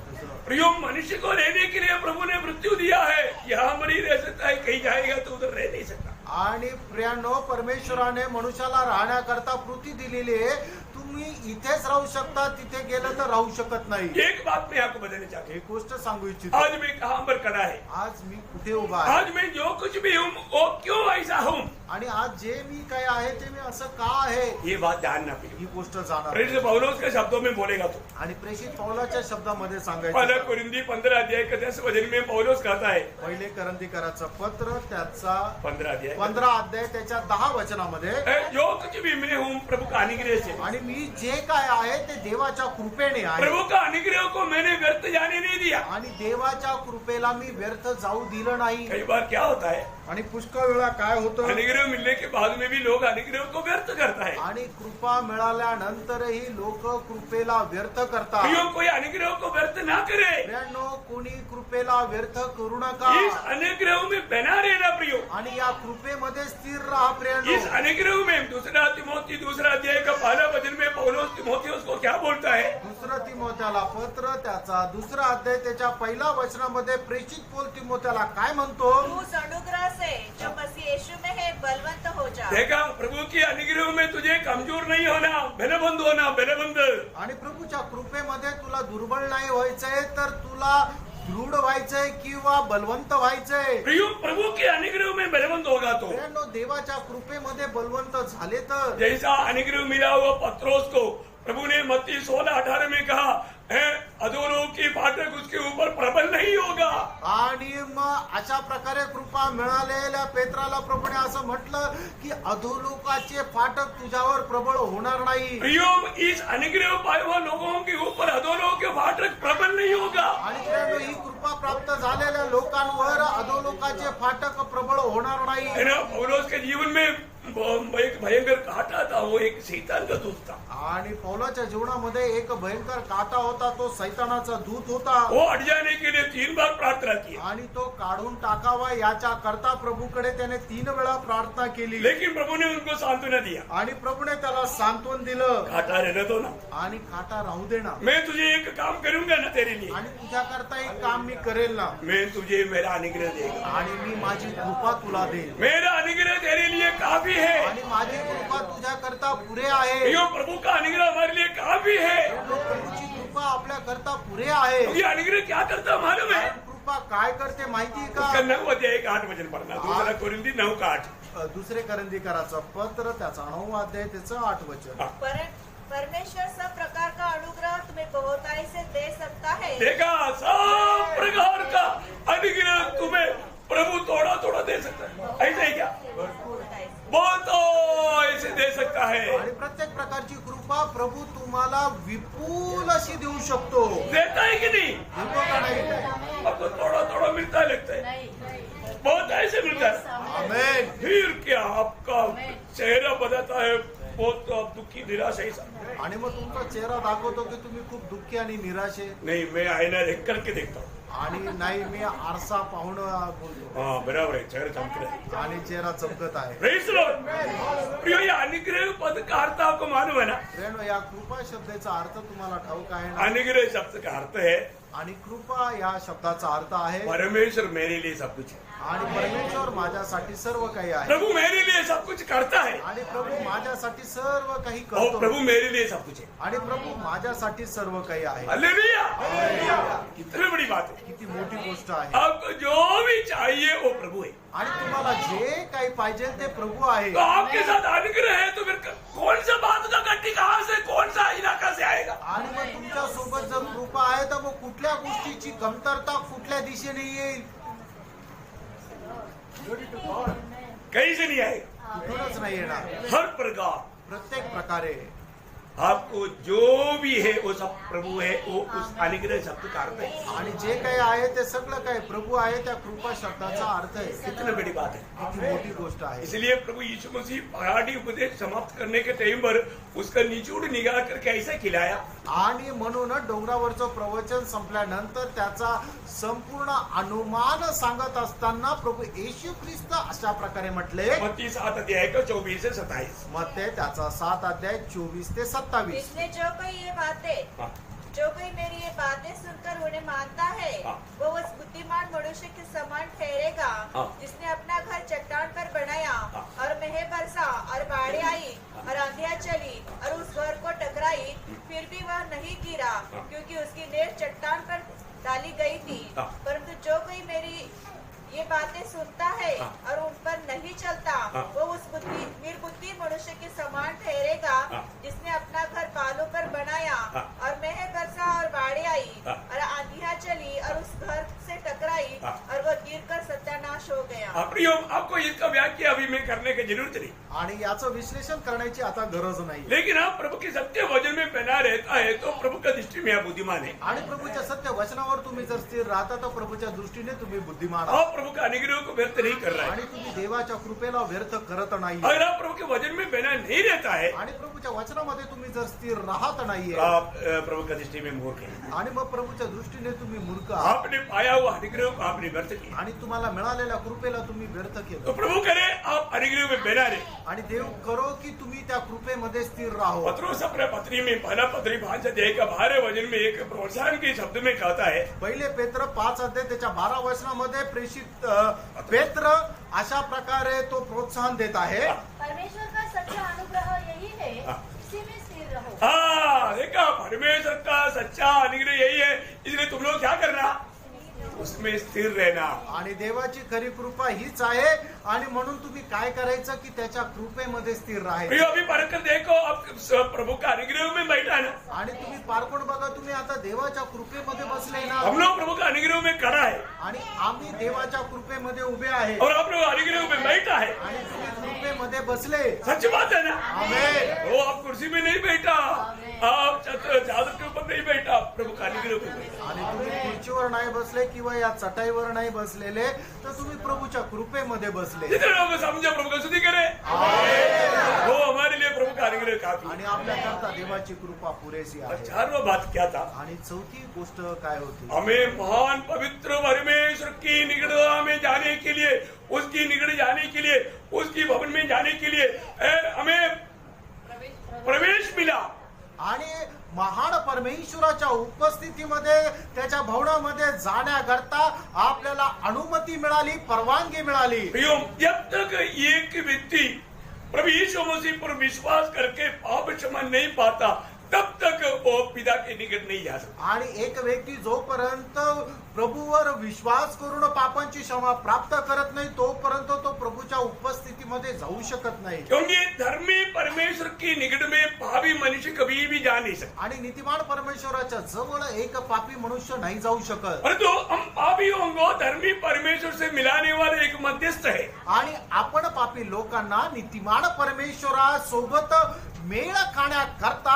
प्रियोम मनुष्य को रहने के लिए प्रभु ने मृत्यू दिया है. यहाँ पर ही रह सकता है कहीं जाएगा तो उधर रह नहीं सकता. आणि प्रियांनो परमेश्वराने मनुष्याला राहण्याकरता पृथ्वी दिलेली आहे. तुम्ही इथेच राहू शकता तिथे गेलं तर राहू शकत नाही. एक बात मैं आपको बताना चाहता हूँ. एक गोष्ट सांगू इच्छितो. आज मैं कहाँ पर खड़ा है. आज मी कुठे उभा आहे. आज मैं जो कुछ भी हूँ वो क्यों ऐसा हूँ. आणि आज जे मी काय आहे ते मी असं का आहे. ये बात ध्यान ना प्रिय. ही गोष्ट जाणार. प्रेरित पौलुस के शब्दों में बोलेगा तो. आणि प्रेषित पौलाच्या शब्दामध्ये सांगायचं. पहला कुरिन्दी 15 अध्याय के 10 वचन में पौलुस कहता है. पहिले करंदीकराचं पत्र त्याचा 15 अध्याय 15 अध्याय त्याच्या 10 वचनामध्ये जो कुछ भी मैं हूँ प्रभु का अनुग्रह से. आणि मी जे काय आहे ते देवाच्या कृपेने आहे. प्रभु का अनुग्रह को मैंने व्यर्थ जाने नहीं दिया. आणि देवाच्या कृपेला मी व्यर्थ जाऊ दिलं नाही. कई बार क्या होता है. आणि पुष्कळ वेळा काय होतं. अनुग्रह मिलने के बाद में भी लोग अनुग्रह को व्यर्थ करता है. आणि कृपा मिळाल्यानंतरही लोक कृपेला व्यर्थ करतात. प्रियो कोई अनुग्रह को व्यर्थ ना करे. प्रियांनो कोणी कृपेला व्यर्थ करू नका. इस अनुग्रह में बना रहना प्रियो. आणि या कृपेमध्ये स्थिर राहा प्रियांनो. इस अनुग्रह में दूसरा तिमोथी 2 अध्याय का 1 वचन में पौलुस तिमोथियुस को क्या बोलता है. दुसरं तिमोथ्याला पत्र त्याचा 2 अध्याय त्याच्या 1 वचनामध्ये प्रेषित पौल तिमोथ्याला काय म्हणतो. तू उस अनुग्रह से जो मसीह यीशु में है बलवंत हो जा. देखा प्रभु की अनुग्रह में तुझे कमजोर नहीं होना बलवंत होना बलवंत. आणि प्रभूच्या कृपेमध्ये तुला दुर्बल नाही व्हायचंय तर तुला दृढ व्हायचंय किंवा बलवंत व्हायचंय. प्रियो प्रभु के अनुग्रह में बलवंत होगा तो. देवाच्या कृपेमध्ये बलवंत झाले तर. जैसा अनुग्रह मिला हुआ पत्रोस को प्रभु ने मत्ती 16:18 में कहा अधोलोक की फाटक उसके ऊपर प्रबल नहीं होगा. आणि मग अशा प्रकारे कृपा मिळालेल्या पेत्राला प्रभूने असं म्हटलं की अधोलोकाचे फाटक तुझ्यावर प्रबळ होणार नाही. प्रियो इस अनुग्रह पाए हुए लोगों के ऊपर अधोलोक के फाटक प्रबल नहीं होगा. आणि ही कृपा प्राप्त झालेल्या लोकांवर अधोलोकाचे फाटक प्रबळ होणार नाही. पौलुस के जीवन में एक भयंकर काटा था. वो एक शैतान का दूत था. आणि पौलाच्या जीवनामध्ये एक भयंकर काटा होता. तो सैतानाचा दूत होता. वो हट जाने के लिए 3 बार प्रार्थना की. आणि तो काढून टाकावा याच्या करता प्रभूकडे त्याने 3 वेळा प्रार्थना केली. लेकिन प्रभु ने उनको सांत्वना दिया. आणि प्रभूने त्याला सांत्वन दिलं. काटा रहने दो ना. आणि काटा राहू दे ना. मैं तुझे एक काम करूंगा ना तेरे लिए. आणि तुझ्या करता एक काम मी करेल ना. मैं तुझे मेरा अनुग्रह देगा. आणि मी माझी कृपा तुला देईल. मेरा अनुग्रह तेरे लिए काफी है. आणि माझी कृपा तुझ्या करता पुरे आहे. यो प्रभु का अनुग्रह हमारे लिए काफी है. प्रभूची कृपा आपल्या करता पुरे आहे. ये अनुग्रह क्या करता मालूम है. कृपा काय करते माहिती का. 9 अध्याय 8 वचन पढ़ना. दूसरा कुरिन्दी 9:8. दुसरे करंदीकराचं पत्र त्याचा 9 अध्याय त्याचं 8 वचन. परमेश्वर सब प्रकार का अनुग्रह तुम्हें बहुताई से दे सकता है. देखा सब प्रकार का अनुग्रह तुम्हें प्रभु थोड़ा थोड़ा दे सकता है. ऐसा ही क्या बहुत ऐसे दे सकता है. आणि प्रत्येक प्रकारची कृपा प्रभू तुम्हाला विपुल अशी देऊ शकतो. देता है कि नहीं. देतो का नाही. आपको थोड़ा थोड़ा मिलता है लगता है. बहुत ऐसे मिलता है. आमेन. फिर क्या आपका चेहरा बदलता है. बहुत दुखी निराश है. आणि मग तुमचा चेहरा दाखवतो की तुम्ही खूप दुःखी आणि निराश आहे. नहीं मैं आईना देख करके देखता हूँ. आणि नाही मी आरसा पाहून बोलतो. हाँ बराबर है. चेहरा चमक रहा है. आणि चेहरा चमकत आहे. Praise the Lord. प्रियो ये अनुग्रह पद का अर्थ आपको मालूम है ना. प्रेम या कृपा शब्दाचा अर्थ तुम्हाला ठाऊक आहे ना. अनुग्रह शब्द का अर्थ है आणि कृपा या शब्दाचा अर्थ आहे परमेश्वर मेरे लिए सब कुछ है, आणि परमेश्वर माझ्यासाठी सर्व काही आहे प्रभु मेरे लिए सब कुछ करता है आणि प्रभू माझ्यासाठी सर्व काही और करतो प्रभु मेरे लिए सब कुछ है। आणि प्रभू माझ्यासाठी सर्व काही आहे हालेलुया, कितनी बड़ी बात है। किती मोठी गोष्ट आहे आपको जो भी चाहिए वो प्रभु है। आणि तुम्हाला जे काही पाहिजे ते प्रभू आहे तो आपके साथ अनुग्रह है तो फिर कौन सा बात का गट्टी कहाँ से, कौन सा इलाका से आएगा? आणि मग तुमच्या सोबत जर कृपा आहे तर मग कुठल्या गोष्टीची कमतरता कुठल्या दिशेने येईल कहीं से नहीं आएगा। कुठूनच नाही येणार हर प्रकार प्रत्येक प्रकारे आपको जो भी है वो सब प्रभु है, वो उस अनुग्रह शब्द का अर्थ है। आणि जे काही आहे ते सगळं काही प्रभु आहे त्या कृपा शब्दाचा अर्थ आहे कितनी बड़ी बात है। किती मोठी गोष्ट आहे इसलिए प्रभु यीशु मसीह पहाड़ी उपदेश समाप्त करने के टाइम पर उसका निचोड़ निकाल करके ऐसा खिलाया। आणि म्हणून डोंगरावरचं प्रवचन संपल्यानंतर त्याचा संपूर्ण अनुमान सांगत असताना प्रभू येशू ख्रिस्त अशा प्रकारे म्हटले मत्ती 7 अध्याय का 24 से 27। मग ते त्याचा 7 अध्याय 24 ते 27 इसलिए जो कोई ये बातें हाँ। जो कोई मेरी ये बातें सुनकर उन्हें मानता है हाँ। वो उस बुद्धिमान मनुष्य के समान ठहरेगा हाँ। जिसने अपना घर चट्टान पर बनाया हाँ। और मेह बरसा और बाढ़ आई और आंधियां चली और उस घर को टकराई, फिर भी वह नहीं गिरा हाँ। क्योंकि उसकी नींव चट्टान पर डाली गई थी। हाँ। परंतु जो कोई मेरी ये बातें सुनता है हाँ। और उन पर नहीं चलता हाँ। वो उस निर्बुद्धि मनुष्य के समान ठहरेगा हाँ। जिसने अपना घर बालों पर बनाया हाँ। और मेह बरसा और बाढ़ आई हाँ। और आंधियां चली और उस घर से टकराई हाँ। और वह गिरकर सत्यानाश हो गया। प्रियो, आपको इसका व्याख्या अभी में करने की जरूरत नहीं, आणि याचं विश्लेषण करण्याची आता गरज नाही लेकिन आप प्रभु के सत्य वचन में बना रहता है तो प्रभु का दृष्टि में आप बुद्धिमान है। आणि प्रभूच्या सत्य वचनावर तुम्ही जर स्थिर राहता तर प्रभूच्या दृष्टीने तुम्ही बुद्धिमान आहात. आप प्रभु का अनुग्रह को व्यर्थ नहीं कर रहा है। आणि तुम्ही देवाच्या कृपेला व्यर्थ करत नाही अगर आप प्रभु के वचन में बना नहीं रहता है आणि प्रभूच्या वचनामध्ये तुम्ही जर स्थिर राहत नाहीये तो आप प्रभु का दृष्टि में मूर्ख है। आणि मग प्रभूच्या दृष्टीने तुम्ही मूर्ख आहात आपने पाया हुआ अनुग्रह को आपने व्यर्थ किया। आणि तुम्हाला मिळालेल्या कृपेला तुम्ही व्यर्थ तो केलं प्रभु करे आप अनुग्रह में बना रहे। आणि देव करो की तुम्ही त्या कृपेमध्ये स्थिर राहो. पत्रोस अपने पत्री में पहला पत्री 5 अध्याय का 12 वचन में एक प्रोत्साहन के शब्द में कहता है, पहिले पेत्र 5 अध्याय त्याच्या 12 वचनामध्ये प्रेषित पेत्र अशा प्रकारे तो प्रोत्साहन देत आहे. परमेश्वर का सच्चा अनुग्रह यही है, हाँ। इसी में स्थिर रहो। हाँ देखा, परमेश्वर का सच्चा अनुग्रह यही है, इसलिए तुम लोग क्या करना, उसमें स्थिर रहना। आणि देवाची खरी कृपा हीच आहे आणि म्हणून तुम्ही काय करायचं की त्याच्या कृपेमध्ये स्थिर राहायचं. प्रियो, अभी पढ़ कर देखो, अब प्रभु का अनुग्रह में बैठा है ना। आणि तुम्ही पारखून बघा, तुम्ही आता देवाच्या कृपेमध्ये बसले ना हम लोग प्रभु का अनुग्रह में खड़ा है आणि आम्ही देवाच्या कृपेमध्ये उभे आहे और आप लोग अनुग्रह में बैठा है। आणि तुम्ही कृपेमध्ये बसले. सच बात है ना। आमेन. वो आप कुर्सी में नहीं बैठा, आप चादर के ऊपर नहीं बैठा, प्रभु का अनुग्रह में बैठा। आणि तुम्ही खुर्चीवर नाही बसले किंवा या चटाईवर नाही बसलेले, तर तुम्ही प्रभूच्या कृपेमध्ये बसले. जितने लोग समझे प्रभु का स्तुति करे, वो हमारे लिए प्रभु का अनुग्रह काफी है। आणि आपल्या करता देवाची कृपा पुरेशी और आहे. 4वां बात क्या था, आणि चौथी गोष्ट काय होती, हमें महान पवित्र परमेश्वर की निकटता में जाने के लिए, उसकी निकट जाने के लिए, उसकी भवन में जाने के लिए हमें प्रवेश मिला. आणि महान परमेश्वराच्या उपस्थितीमध्ये त्याच्या भवनामध्ये जाण्याकरता आपल्याला अनुमती मिळाली, परवानगी मिळाली. प्रियो, जब तक एक व्यक्ति प्रभु यीशु मसीह पर विश्वास करके पाप क्षमा नहीं पाता, तब तक वो पिता के निकट नहीं जा सकता. आणि एक व्यक्ती जोपर्यंत प्रभूवर विश्वास करून पापांची क्षमा प्राप्त करत नाही तोपर्यंत तो प्रभूच्या उपस्थितीमध्ये जाऊ शकत नाही. क्योंकि धर्मी परमेश्वर की निकट में पापी मनुष्य कभी भी जा नहीं सकता. आणि नीतिमान परमेश्वराच्या जवळ एक पापी मनुष्य नाही जाऊ शकत. परंतु हम पापियों को धर्मी परमेश्वर से मिलाने वाले एक मध्यस्थ है. आणि आपण पापी लोकांना नीतिमान परमेश्वरासोबत मेळ खाण्याकरता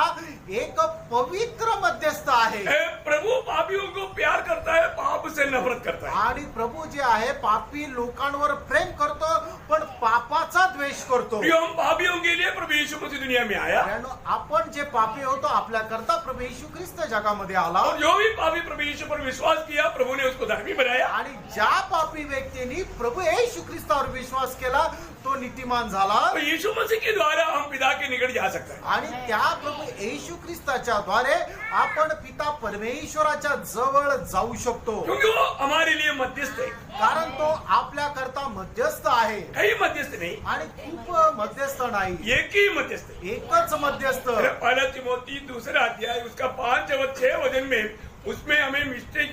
एक पवित्र मध्यस्थ आहे. प्रभु पापियों को प्यार करता है, पाप से नफरत करता है. आणि प्रभू जे आहे पापी लोकांवर प्रेम करतो पण पापाचा द्वेष करतो. प्रियो, हम पापियों के लिए प्रभु यीशु मसीह दुनिया में आया, कारण आपण जे पापी होतो आपल्या करता प्रभू येशू ख्रिस्त जगामध्ये आला. और जो भी पापी प्रभु यीशु पर विश्वास किया, प्रभु ने उसको धर्मी बनाया. आणि ज्या पापी व्यक्तींनी प्रभू येशू ख्रिस्तावर विश्वास केला तो नीतिमान झाला तो यीशु मसीह के द्वारा हम पिता के निकट जा सकते हैं। आणि त्या प्रभू येशू ख्रिस्ताच्या द्वारे आपण पिता परमेश्वराच्या जवळ जाऊ शकतो, क्योंकि वो हमारे लिए मध्यस्थ है। कारण तो आपल्या करता मध्यस्थ आहे कई मध्यस्थ नहीं, आणि खूप मध्यस्थ नाही, एक ही मध्यस्थ है। एकच मध्यस्थ। पहला तिमोथी 2 अध्याय उसका 5 और 6 वचन में उसमें हमें मिस्टेक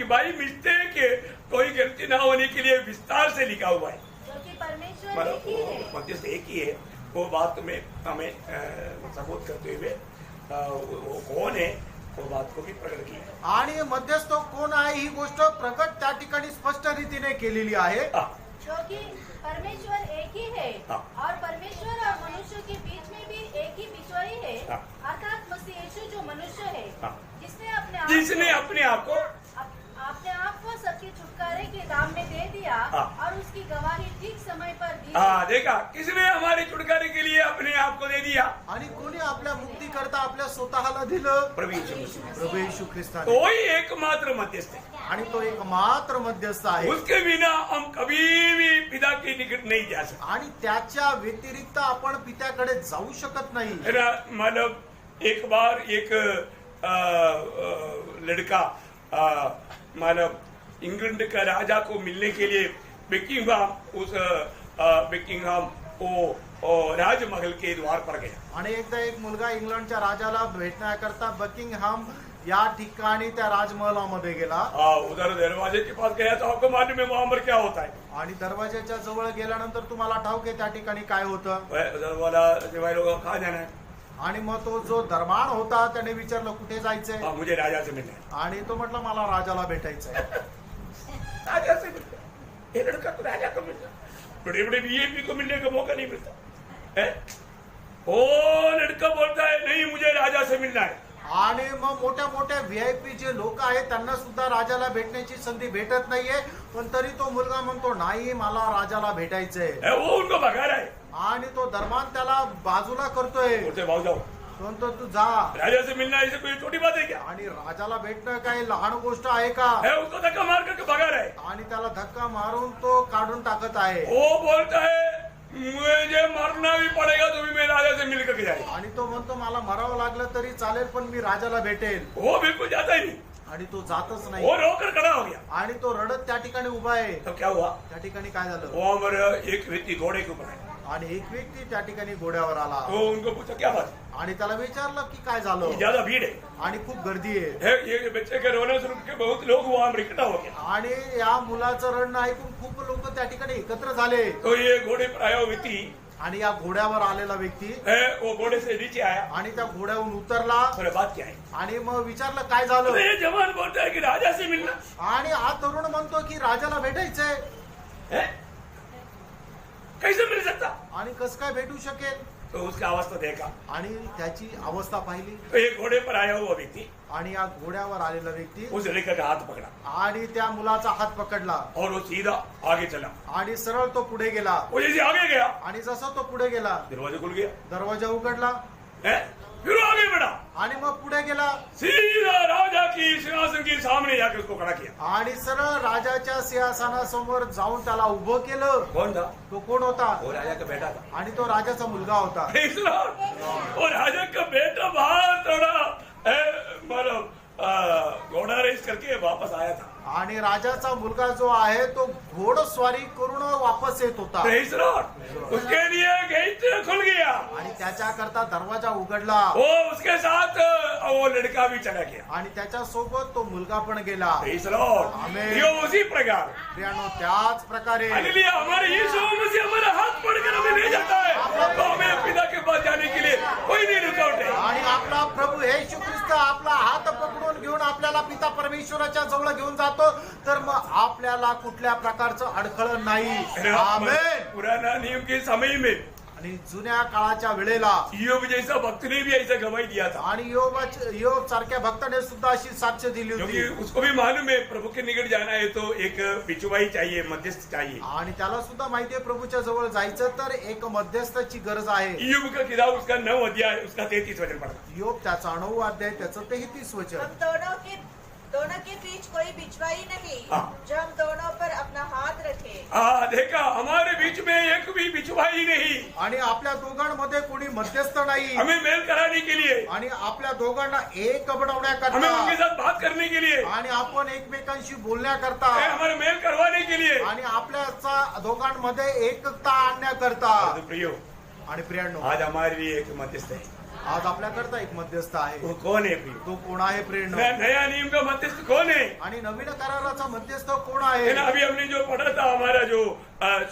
कोई गलती ना होने के लिए विस्तार से लिखा हुआ है। क्योंकि परमेश्वर एक ही है। मध्यस्थ एक ही है, वो बात में हमें सबूत करते हुए वो कौन है वो बात को भी प्रकट की। आणि मध्यस्थ कोण आहे ही गोष्ट प्रकट त्या ठिकाणी स्पष्ट रीतीने केलेली आहे। क्योंकि परमेश्वर एक ही है हाँ। और परमेश्वर और मनुष्य के बीच में भी एक ही बिचौली है, हाँ। अर्थात मसीह यीशु जो मनुष्य है, हाँ। जिसने अपने आप को सबके छुटकारे के दाम में दे दिया हाँ। और उसकी गवाही ठीक समय पर दी। देखा किसने हमारे छुटकारे के लिए अपने आप को दे दिया? आणि कोणी आपल्या मुक्ती करता आपल्या स्वतःला दिलं? प्रभु यीशु मसीह। प्रभू येशू ख्रिस्ताने। तो ही एकमात्र मध्यस्थ है, आणि तो एकमात्र मध्यस्थ आहे। उसके बिना हम कभी भी पिता के निकट नहीं जा सकते। आणि त्याच्या व्यतिरिक्त आपण पित्याकडे जाऊ शकत नाही। मतलब एक बार एक लड़का मतलब इंग्लैंड का राजा को मिलने के लिए बेकिंगहाम वो राजमहल के द्वार पर गया। आणि एकदा एक मुलगा इंग्लंडच्या राजाला भेटण्याकरता बकिंगहॅम या ठिकाणी त्या राजमहलामध्ये गेला। उधर दरवाजे के पास गया तो आपको मालूम है वहां पर क्या होता है। आणि दरवाजाच्या जवळ गेल्यानंतर तुम्हाला ठाऊक आहे त्या ठिकाणी काय होतं? उधर वाला सिपाही लोग कहाँ जाना है? आणि मग तो जो दरबार होता त्याने विचारलं कुठे जायचंय? मुझे राजा से मिलना है। आणि तो म्हटलं मला राजाला भेटायचंय। राजा से मिलना ये लड़का तो राजा को मिलता, बड़े बड़े वीआईपी को मिलने का मौका नहीं मिलता है। वो लड़का बोलता है नहीं मुझे राजा से मिलना है। आणि मग मोठ्या मोठ्या व्हीआयपी जे लोक आहेत त्यांना सुद्धा राजाला भेटण्याची संधी भेटत नाहीये, पण तरी तो मुलगा म्हणतो नाही मला राजाला भेटायचंय। वो उनको भगा रहा है आणि तो दरबार त्याला बाजूला करतोय। बोलते भाग जाओ, तो म्हणतो तू जा। राजा से मिलना ऐसे कोई छोटी बात है क्या? आणि राजाला भेटणं काही लहान गोष्ट आहे का? उसको धक्का मार करके भगा रहा है। आणि त्याला धक्का मारून तो काढून टाकत आहे। वो बोलता है मुझे मरना भी पड़ेगा तो भी मैं राजा से मिल करके जाएगा। आणि तो म्हणतो मला मरावं लागलं तरी चालेल पण मी राजाला भेटेल। वो बिल्कुल जाता ही नहीं आणि तो जातच नाही। वो रोकर खड़ा हो गया। आणि तो रडत त्या ठिकाणी उभा आहे। तो क्या हुआ? त्या ठिकाणी काय झालं? वो हमारा एक व्यक्ति घोड़े के ऊपर है। आणि एक व्यक्ती त्या ठिकाणी घोड्यावर आला। तो उनको पूछा क्या बात? आणि त्याला विचारलं की काय झालं? ज्यादा भीड़ है आणि खूप गर्दी आहे। ये बच्चे के रोने सुन के बहुत लोग वहां इकट्ठा हो गए। आणि या मुलाचं रडणं ऐकून खूप लोक त्या ठिकाणी एकत्र झाले। तो ये घोड़े पर आया व्यक्ति आणि या घोड्यावर आलेला व्यक्ती वो घोड़े से नीचे आया आणि त्या घोड्यावरून उतरला। और बात क्या है? आणि मग विचारलं काय झालं? ये जवान बोलता है कि राजा से मिलना। आणि हा तरुण म्हणतो की राजाला भेटायचंय। कैसे मिल सकता? आणि कसं काय भेटू शकेल? तो उसका अवस्था देखा आणि त्याची अवस्था पाहिली। तो एक घोड़े पर आया हुआ व्यक्ति आणि या घोड्यावर आलेला व्यक्ती उस लड़के का हाथ पकड़ा आणि त्या मुलाचा हात पकडला और वो सीधा आगे चला। आणि सरळ तो पुढे गेला। वो जैसे आगे गया आणि जसा तो पुढे गेला दरवाजा खुल गया, दरवाजा उघडला। फिर वो आगे बढ़ा, आणि मग पुढे गेला सीधा राजा की सिंहासन के सामने जाकर उसको खड़ा किया। आणि सरळ राजाच्या सिंहासनासमोर जाऊन त्याला उभं केलं। कौन था? तो कोण होता? वो राजा का बेटा था। आणि तो राजाचा मुलगा होता। और राजा का बेटा बाहर थोड़ा मतलब घोड़ा रेस करके वापस आया था। आणि राजाचा मुलगा जो आहे तो घोडस्वारी करून वापस येत होता। उसके लिए गेट खुल गया आणि त्याच्या करता दरवाजा उघडला। वो उसके साथ वो लड़का भी चला गया आणि त्याच्या सोबत तो मुलगा पण गेला। आमीन। ये उसी प्रकार प्रियानो त्याच प्रकारे हालेलुया हमारे यीशु मसीह हमारा हाथ पकड़कर हमें ले जाता है। तो हमें पिता के पास जाने के लिए कोई नहीं रुकावट है। आणि आपला प्रभू येशू ख्रिस्त आपला हात पकडून घेऊन आपल्याला पिता परमेश्वराच्या जवळ घेऊन जातो, तर मग आपल्याला कुठल्या प्रकारचं अडखळण नाही। आमेन। पुराना नियम के समय में आणि जुन्या काळाच्या वेळेला ईयोब जैसा भक्त ने भी ऐसा गवाही दिया था। आणि योग सारख्या भक्ताने सुद्धा अशी साक्ष दिली होती। क्योंकि उसको भी मालूम है प्रभू के निकट जाना है तो एक बिचवाई चाहिए, मध्यस्थ चाहिए। आणि त्याला सुद्धा माहिती आहे प्रभूच्या जवळ जायचं तर एक मध्यस्थाची गरज आहे। ईयोब का किताब उसका 9 अध्याय उसका 33 वचन पढ़ा। योग त्याचा 9 अध्याय त्याचं 33 वचन। हम दोनों के बीच कोई बिचवाई नहीं, जो हम दोनों पर अपना हाथ रखे। देखा हमारे बीच में एक भी बिछुआ ही नहीं। आणि आपल्या दोघांमध्ये कोणी मध्यस्थ नाही हमें मेल कराने के लिए, आणि आपल्या दोघांना एक हमें उनके बनवण्याकरता साथ बात करने के लिए, आणि आपण एकमेकांशी बोलण्याकरता हमारे मेल करवाने के लिए। आणि आपल्या दोघांमध्ये एकता आणण्याकरता। प्रियो, आणि प्रियांनो, आज हमारे लिए एक मध्यस्थ है। आज आपल्याकरता एक मध्यस्थ आहे। वो कौन है प्रियो? तो कोण आहे प्रियांनो? नया नियम का मध्यस्थ कौन है? आणि नवीन कराराचा मध्यस्थ कोण आहे? है ना, अभी हमने जो पढ़ा था, हमारा जो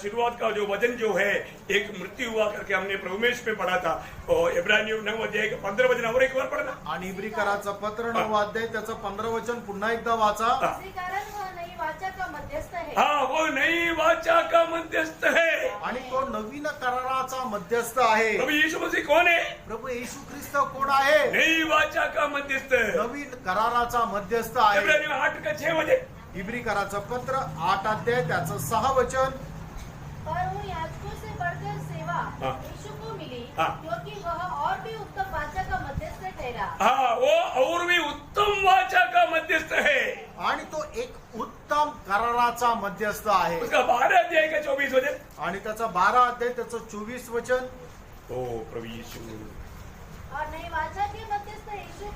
शुरुआत का जो वचन जो है, एक मृत्यु हुआ करके हमने प्रभुमेश में पढ़ा था। और इब्रानियों 9 अध्याय 15 वचन और एक बार पढ़ना। आणि इब्रिकराचं पत्र 9 अध्याय त्याचं 15 वचन पुन्हा एकदा वाचा। इसी कारण वह नई वाचा का मध्यस्थ है। हाँ, वो नई वाचा का मध्यस्थ है। आणि तो नवीन कराराचा मध्यस्थ आहे। प्रभु यीशु मसीह कौन है? प्रभु येशू ख्रिस्त कोण आहे? नई वाचा का मध्यस्थ। नवीन कराराचा मध्यस्थ आहे। इब्रानियों 8 का 6 वचन। इब्रिकराचं पत्र 8 अध्याय त्याचं 6 वचन। पर उन याजकों से बढ़कर सेवा हाँ। यीशु को मिली, हाँ। क्योंकि वह और भी उत्तम वाचा का मध्यस्थ ठहरा। हाँ, वो और भी उत्तम वाचा का मध्यस्थ है। आणि तो एक उत्तम कराराचा मध्यस्थ आहे। उसका 12 अध्याय का 24 वचन। आणि त्याचा 12 अध्याय त्याचं 24 वचन। ओ प्रभु यीशु, और नई वाचा के मध्यस्थ यीशु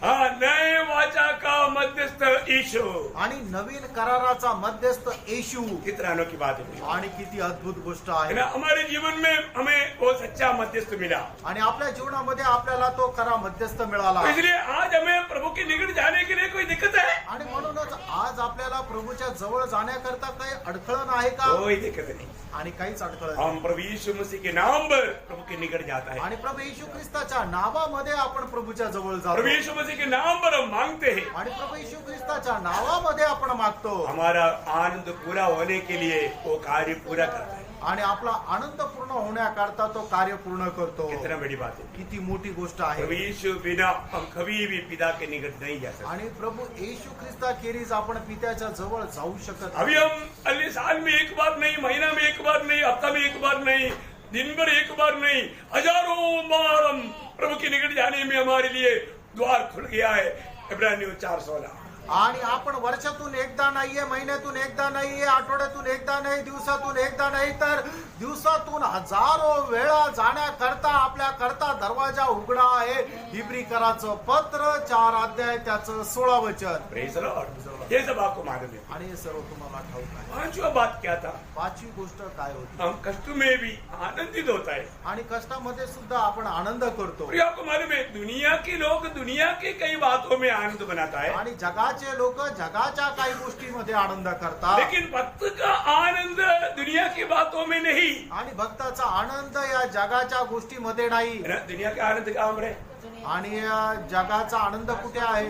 हाँ, नए वाचा का मध्यस्थ यीशु। आणि नवीन कराराचा मध्यस्थ येशू। कितना अनोखी बात है। आणि किती अद्भुत गोष्ट है आहे। ना, हमारे जीवन में हमें वो सच्चा मध्यस्थ मिला। आणि आपल्या जीवनामध्ये आपल्याला तो खरा मध्यस्थ मिळाला। तो इसलिए आज हमें प्रभु के निकट जाने के लिए कोई दिक्कत है? आणि म्हणूनच आज आपल्याला प्रभूच्या जवळ जाण्याकरता काही अडखळण आहे का? कोई दिक्कत नहीं। आणि काहीच अडखळण हम प्रभु यीशु मसीह के नाम पर प्रभु के निकट जाता है। आणि प्रभू येशू ख्रिस्ताच्या नावामध्ये आपण प्रभूच्या जवळ प्रभु जातो। यीशु मसीह के नाम पर हम मांगते हैं। आणि प्रभू येशू ख्रिस्ताच्या नावामध्ये आपण मागतो। हमारा आनंद पूरा होने के लिए वो कार्य पूरा करता है। आणि आपला आनंद पूर्ण होण्याकरता तो कार्य पूर्ण करतो। कितना बड़ी बात है। किती मोठी गोष्ट प्रभु आहे। यीशु बिना हम कभी भी पिता के निकट नहीं जा सकते। आणि प्रभू येशू ख्रिस्ताखेरीज आपण पित्याच्या जवळ जाऊ शकत अभी हम अगले साल में एक बार नहीं, महीना में एक बार नहीं, हफ्ता में एक बार नहीं, दिन भर एक बार नहीं, हजारों बार हम प्रभु के निकट जाने में हमारे लिए द्वार खुल गया है। इब्रानियों 4:16। आणि आपण वर्षातून एकदा नाहीये, महिन्यातून एकदा नाहीये, आठवड्यातून एकदा नाही, दिवसातून एकदा नाही, तर दिवसातून हजारो वेळा जाण्याकरता आपल्या करता दरवाजा उघडा आहे। इब्रिकराचं पत्र 4 अध्याय त्याचं 16 वचन। Praise the Lord. ये सब आपको मालूम है। आणि हे सर्व तुम्हाला ठाऊक आहे। पांचवा बात क्या था? पाचवी गोष्ट काय होती? हम कष्ट में भी आनंदित होता है। आणि कष्टामध्ये सुद्धा आपण आनंद करतो। और ये आपको मालूम है, दुनिया के लोग दुनिया के कई बातों में आनंद बनाता है, आणि जगाचे लोक जगाच्या काही गोष्टीमध्ये आनंद करतात। लेकिन भक्त का आनंद दुनिया की बातों में नहीं। आणि भक्ताचा आनंद या जगाच्या गोष्टीमध्ये नाही। है ना, दुनिया का आनंद कहाँ पर है? आणि या जगाचा आनंद कुठे आहे?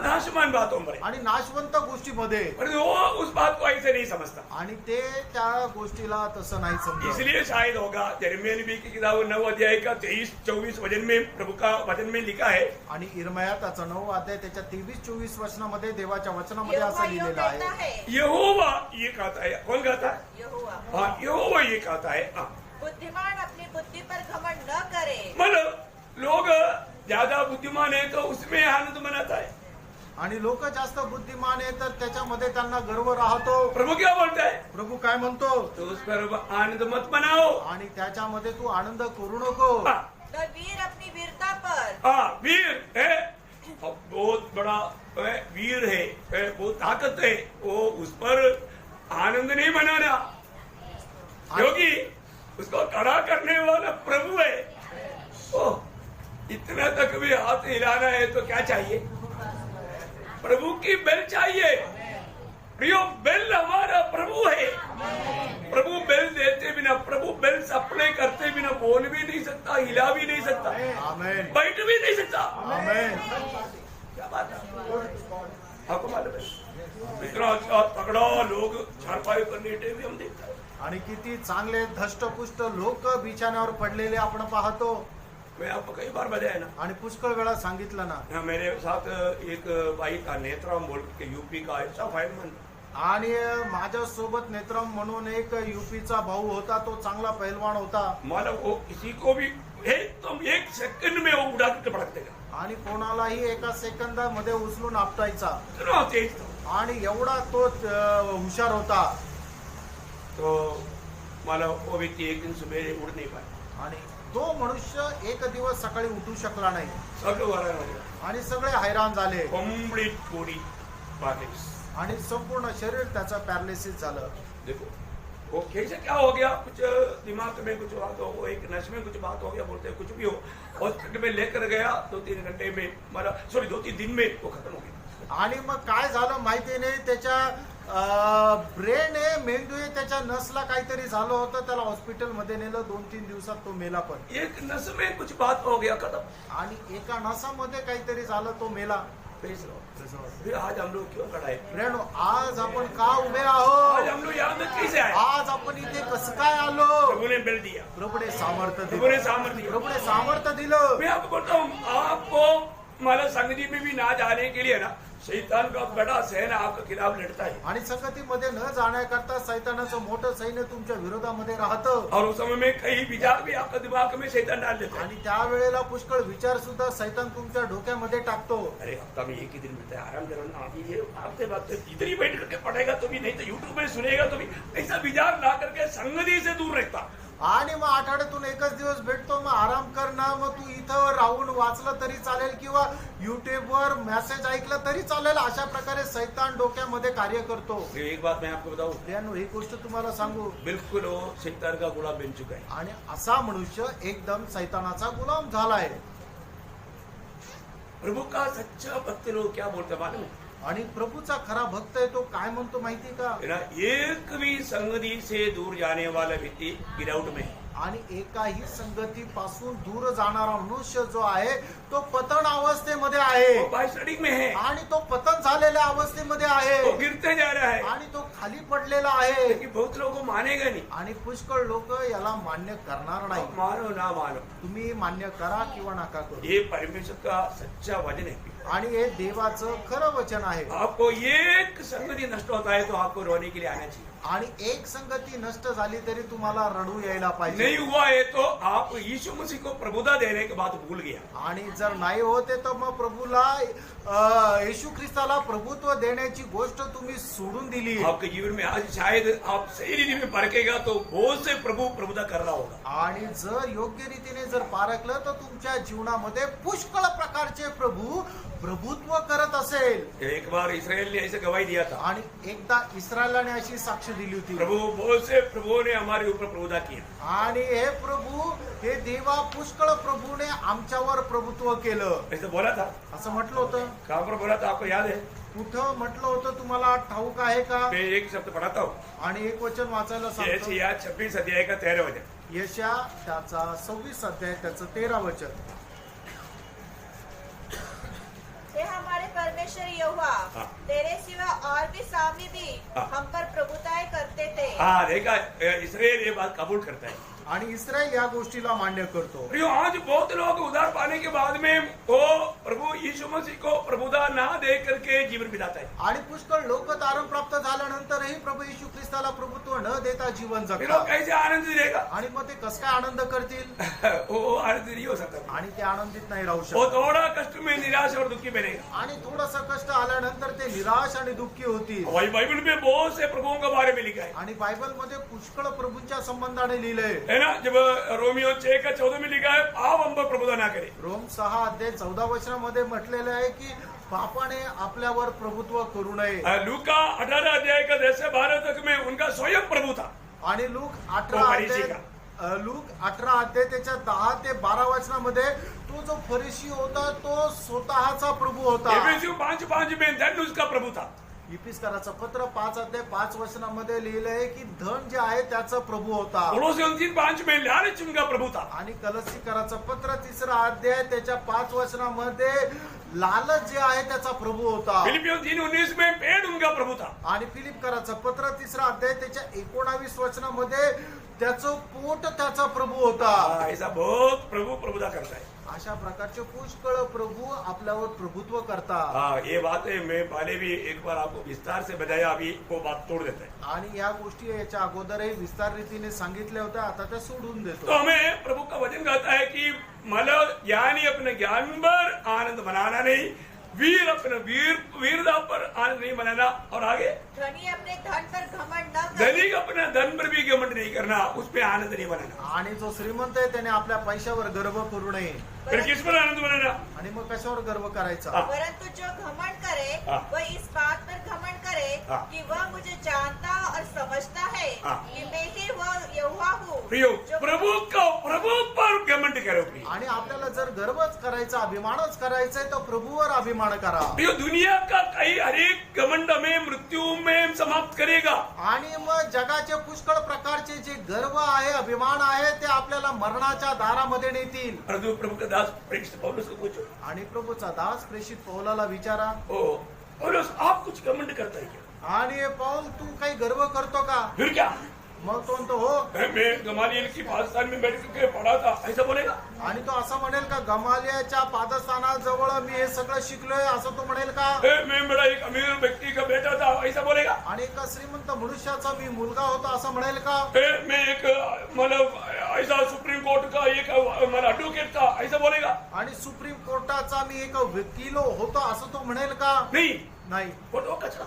नाशमान बातों पर है। आणि नाशवंत गोष्टीमध्ये। पर वो उस बात को ऐसे नहीं समझता। आणि ते त्या गोष्टीला तसं नाही समजत। इसलिए शायद होगा यिर्मयाह नबी की किताब 9 अध्याय का 23-24 वचन में प्रभु का वचन में लिखा है। आणि इर्मया त्याचा 9 अध्याय त्याच्या 23-24 वचनामध्ये देवाच्या वचनामध्ये असं यहोवा यूं लिहिलेलं कहता आहे। है, यहोवा ये कहता है। कौन कहता है? यहोवा, हाँ, यहोवा ये कहता है। हाँ, बुद्धिमान अपनी बुद्धि पर घमंड न करे। मतलब लोग ज्यादा बुद्धिमान है तो उसमें आनंद मनाता है। आणि लोक जास्त बुद्धिमान आहे तर त्याच्यामध्ये त्यांना गर्व राहतो। प्रभु क्या बोलता है? प्रभु काय म्हणतो? तो उस पर आनंद मत मनाओ। आणि त्याच्यामध्ये तू आनंद करू नको। हाँ, न वीर अपनी वीरता पर, हाँ, वीर है, बहुत बड़ा वीर है, बहुत ताकत है, वो उस पर आनंद नहीं मनाना, क्योंकि उसको खड़ा करने वाला प्रभु है। ओह, इतना तक भी हाथ हिलाना है तो क्या चाहिए? प्रभु की बेल चाहिए। प्रियो, बेल हमारा प्रभु है। प्रभु बेल देते बिना, प्रभु बेल सप्लाई करते बिना बोल भी नहीं सकता, हिला भी नहीं सकता, आमेन, बैठ भी नहीं सकता। आमेन। क्या बात है? आपको मालूम है इतना अच्छा तगड़ा लोग चारपाई पर लेटे भी हम देखते हैं। आणि किती चांगले धष्टपुष्ट लोक बिछाण्यावर पडलेले आपण पाहतो। मैं आपको कई बार बताया ना। आणि पुष्कळ वेळा सांगितलं ना। हाँ, मेरे साथ एक भाई का नेत्राम बोल के यूपी का ऐसा फायरमैन। आणि माझ्या सोबत नेत्रम म्हणून एक यूपीचा भाऊ होता, तो चांगला पहलवान होता। मतलब वो किसी को भी एकदम 1 सेकंड में वो उड़ा के पटक देगा। आणि कोणालाही एका सेकंदामध्ये उचलून आपटायचा। इतना तेज था। आणि एवढा तो हुशार होता। तो मला वो व्यक्ति एक दिन सुबह उठ नहीं पाया, आणि तो मनुष्य एक दिवस सकाळी उठू शकला नाही सब लोग हैरान हो गए, आणि सगळे हैरान झाले कंप्लीट बॉडी पैरालिसिस। आणि संपूर्ण शरीर त्याचं पॅरालिसिस झालं। देखो वो कैसे क्या हो गया, कुछ दिमाग में कुछ बात हो, एक नस में कुछ बात हो गया, बोलते कुछ भी हो, हॉस्पिटल में लेकर गया 2-3 घंटे में, मतलब 2-3 दिन में वो खत्म हो गया। आणि मग काय झालं माहिती नाही, त्याच्या ब्रेन आहे, मेंदू आहे, त्याच्या नसला काहीतरी झालं होतं, त्याला हॉस्पिटल मध्ये नेलं, 2-3 दिवसात तो मेला। पण एक नस में कुछ बात हो गया, खत्म। आणि एका नसामध्ये काहीतरी झालं, तो मेला। फिर आज हम लोग क्यों खड़ा है, ब्रेनो, आज आपण का उभे आज आहोत? हम लोग यहाँ तक कैसे आए? आज आपण इथे कसं काय आलो? प्रभु ने बल दिया, प्रभुने सामर्थ्य प्रभु ने दिलं, सामर्थ्य दिया। प्रभुने सामर्थ्य दिलं। मैं आपको बोलता हूँ, आपको माला संगति में भी ना जाने के लिए ना, शैतान का बड़ा सेना आपके खिलाफ लड़ता है, आणि संगतीमध्ये न जाण्याकरता सैतानाचं मोठं सैन्य तुमच्या विरोधामध्ये राहतं। और उस समय में कई विचार भी आपके दिमाग में शैतान डाल देता है। आणि त्यावेळेला पुष्कळ विचार सुद्धा सैतान तुमच्या डोक्यामध्ये टाकतो। अरे हफ्ता में एक ही दिन मिलता है, आराम करो ना, अभी ये आपसे बात इधर ही बैठ करके पढ़ेगा तो भी, नहीं तो यूट्यूब में सुनेगा तो भी, ऐसा विचार ला करके संगति से दूर रहता। आणि मग आठवड्यातून एकच दिवस भेटतो, मग आराम कर ना, मग तू इथं राहून वाचलं तरी चालेल किंवा युट्यूबवर मेसेज ऐकलं तरी चालेल, अशा प्रकारे सैतान डोक्यामध्ये कार्य करतो। एक बात मैं आपको बताऊं, त्यानं ही गोष्ट तुम्हाला सांगू, बिल्कुल वो शैतान का गुलाम बन चुका है। आणि असा मनुष्य एकदम सैतानाचा गुलाम झालाय। प्रभु का सच्चा भक्त लोग क्या बोलते हैं मालूम है? आणि प्रभूचा खरा भक्त आहे तो काय म्हणतो माहिती का? है ना, एक भी संगति से दूर जाने वाला व्यक्ति गिरावट में है। आणि एकाही संगतीपासून दूर जाणारा मनुष्य जो आहे तो पतन अवस्थेमध्ये आहे, वो बायस्टडिंग में है, आणि तो पतन झालेल्या अवस्थेमध्ये आहे, वो गिरते जा रहा है, आणि तो खाली पडलेला आहे। लेकिन बहुत लोगों को मानेगा नहीं। आणि पुष्कळ लोक याला मान्य करणार नाही। मानो ना मानो, तुम्ही मान्य करा किंवा नका करू, ये परमेश्वर का सच्चा वचन है। आणि हे देवाचं खरं वचन आहे। आपको एक संगति नष्ट होता है तो आपको रोने के लिए आना चाहिए। आणि एक संगती नष्ट झाली तरी तुम्हाला रडू यायला पाहिजे। नहीं हुआ है तो आप यीशु मसीह को प्रभुता देने के बाद भूल गया। आणि जर नाही होते तर मग प्रभूला येशू ख्रिस्ताला प्रभुत्व देण्याची गोष्ट तुम्ही सोडून दिली। आपके जीवन में आज शायद आप सही रीति में परखेगा तो बहुत से प्रभु प्रभुता कर रहा होगा। आणि जर योग्य रीतीने जर पारखलं तर तुमच्या जीवनामध्ये पुष्कळ प्रकारचे प्रभू प्रभुत्व करत असेल। एक बार इस्राएल ने ऐसे गवाही दिया था, आणि एकदा इस्रायलाने अशी साक्ष दिली होती, प्रभु बहुत से प्रभुओं ने हमारे ऊपर प्रभुता किया। आणि हे प्रभू हे देवा पुष्कळ प्रभूने आमच्यावर प्रभुत्व केलं, ऐसे बोला था। असं म्हटलं होतं। कहाँ पर बोला था आपको याद है? कुठं म्हटलं होतं तुम्हाला ठाऊक आहे का? मैं एक शब्द पढ़ाता हूँ, आणि एक वचन वाचायला सांगतो। यशायाह 26 अध्याय का 13 वचन। यशा त्याचा 26 अध्याय त्याचं 13 वचन। हे हमारे परमेश्वर यहोवा, हाँ। तेरे सिवा और भी सामने भी हाँ। हम पर प्रभुताएं करते थे। हाँ देखा, इस्राएल ये बात कबूल करता है। आणि इस्रायल या गोष्टीला मान्य करतो। प्रियो, आज बहुत लोग उद्धार पाने के बाद में वो प्रभु यीशु मसीह को प्रभुता ना दे करके जीवन बिताता है। आणि पुष्कळ लोक तारण प्राप्त झाल्यानंतरही प्रभू येशू ख्रिस्ताला प्रभुत्व न देता जीवन फिर वो जगतात, कैसे आनंद देगा? आणि मग ते कसं काय आनंद करतील? वो आनंद नहीं हो सकता। आणि ते आनंदित नाही राहू वो शकत, थोड़ा कष्ट में निराश और दुखी बनेगा। आणि थोडंसं कष्ट आल्यानंतर ते निराश आणि दुःखी होतील। वही बाइबल में बहुत से प्रभुओं के बारे में लिखा है, आणि बायबल मध्ये पुष्कळ प्रभूंच्या संबंधाने लिहिलंय, है ना। जब रोमियो 6 का 14 में लिखा है, पाप हम पर प्रभुता ना करे। रोम 6 अध्याय 14 वचनामध्ये म्हटलेलं आहे की पापाने आपल्यावर प्रभुत्व करू नये। लूका 18 अध्याय का 10 से 12 तक में उनका स्वयं प्रभु था। आणि लूक तो 18 फरीसी अध्याय लूक 18 अध्याय त्याच्या 10 ते 12 वचनामध्ये तो जो फरीसी होता तो स्वतःचा प्रभू होता। एफेसियों 5:5 में धन उसका प्रभु था। इफिसकाराचं पत्र 5 अध्याय 5 वचनामध्ये लिहिलंय की धन जे आहे त्याचा प्रभू होता। कोलोसियों 3:5 में लालच उनका प्रभु था। आणि कलसीकराचं पत्र 3 अध्याय त्याच्या 5 वचनामध्ये लालच जे आहे त्याचा प्रभू होता। फिलिपियों 3:19 में पेट उनका प्रभु था। आणि फिलिपकराचं पत्र 3 अध्याय त्याच्या 19 वचनामध्ये त्याचं पोट त्याचा प्रभू होता। ऐसा बहुत प्रभु प्रभुता करता है। अशा प्रकारचे पुष्कळ प्रभू आपल्यावर प्रभुत्व करतात। हाँ, ये बात है, मैं पहले भी एक बार आपको विस्तार से बताया, अभी वो बात तोड़ देता है। आणि या गोष्टी याच्या अगोदरही विस्तार रीतीने सांगितल्या होत्या, आता त्या सोडून तो देतो। हमें प्रभु का वचन कहता है कि मतलब ज्ञानी अपने ज्ञान पर आनंद मनाना नहीं, वीर अपने वीरता पर आनंद नहीं मनाना, और आगे धनी अपने धन पर घमंड न करे। धनिक अपने धन पर भी घमंड नहीं करना, उसमें आनंद नहीं बनाना। आणि जो श्रीमंत आहे त्याने आपल्या पैशावर गर्व करू नये। फिर किस पर आनंद बनाना? आणि मग कशावर गर्व करायचा? परंतु जो घमंड करे हाँ। वह इस बात पर घमंड करे हाँ। कि वह मुझे जानता और समझता है हाँ। कि मैं ही वह यहोवा हूँ प्रियो, जो प्रभु पर घमंड करो प्रियो। आणि आपल्याला जर गर्वच करायचा, अभिमानच करायचा तर प्रभूवर अभिमान करा। प्रियो, दुनिया का कई हरेक घमंड में मृत्यू में समाप्त करेगा। आणि मग जगाचे पुष्कळ प्रकारचे जे गर्व आहे, अभिमान आहे ते आपल्याला मरणाच्या दारामध्ये नेतील। प्रभु का दास प्रेषित पौलुस को पूछो, आणि प्रभूचा दास प्रेषित पौलाला विचारा, ओ पौलुस, आप कुछ घमंड करता है क्या? आणि पौल तू काही गर्व करतो का? फिर क्या? मग तो म्हणतो हो। मैं गमालियल की पाकिस्तान में बैठ के पढ़ा था, ऐसा बोलेगा? आणि तो असं म्हणेल का गमालियाच्या पादस्थानाजवळ मी हे सगळं शिकलोय असं तो म्हणेल का? मैं बड़ा एक अमीर व्यक्ति का बेटा था, ऐसा बोलेगा? आणि एका श्रीमंत मनुष्याचा मी मुलगा होता असं म्हणेल का? मैं एक मतलब ऐसा सुप्रीम कोर्ट का एक मतलब एडवोकेट था, ऐसा बोलेगा? आणि सुप्रीम कोर्टाचा मी एक वकील होतो असं तो म्हणेल का? नाही। वो तो कचरा।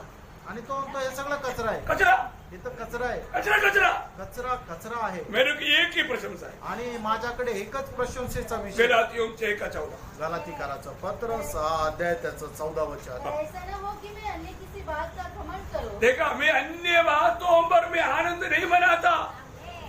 आणि तो म्हणतो हे सगळं कचरा आहे। कचरा? हे तर कचरा आहे। कचरा कचरा कचरा कचरा आहे। मेरे की एक ही प्रशंसा है। आणि माझ्याकडे एकच प्रशंसेचा विषय। गलातियों 6:14 गलातीकाराचं पत्र 6 अध्याय त्याचं 14 वचन। ऐसा न हो कि मैं अन्य किसी बात का घमंड करूं। देखा, मैं अन्य बातों पर मैं आनंद नहीं मनाता,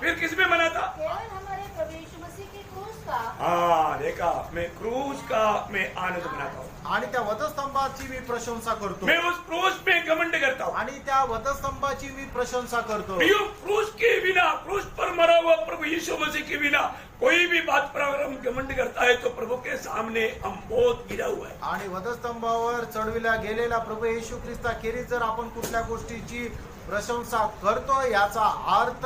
फिर किस में मनाता? केवल हमारे प्रभु यीशु मसीह के क्रूस का। हाँ, देखा, मैं क्रूस का मैं आनंद मनाता हूँ। आणि त्या वधस्तंभाची मी प्रशंसा करतो। मैं उस क्रूस पे घमंड करता हूँ। आणि त्या वधस्तंभाची मी प्रशंसा करतो। प्रियो, क्रूस के बिना, क्रूस पर मरा हुआ प्रभु यीशु मसीह के बिना कोई भी बात पर अगर हम घमंड करता है तो प्रभु के सामने हम बहुत गिरा हुआ है। आणि वधस्तंभावर चढविला गेलेला प्रभु येशू ख्रिस्ताखेरीज जर आपण कुठल्या गोष्टीची प्रशंसा करतो याचा अर्थ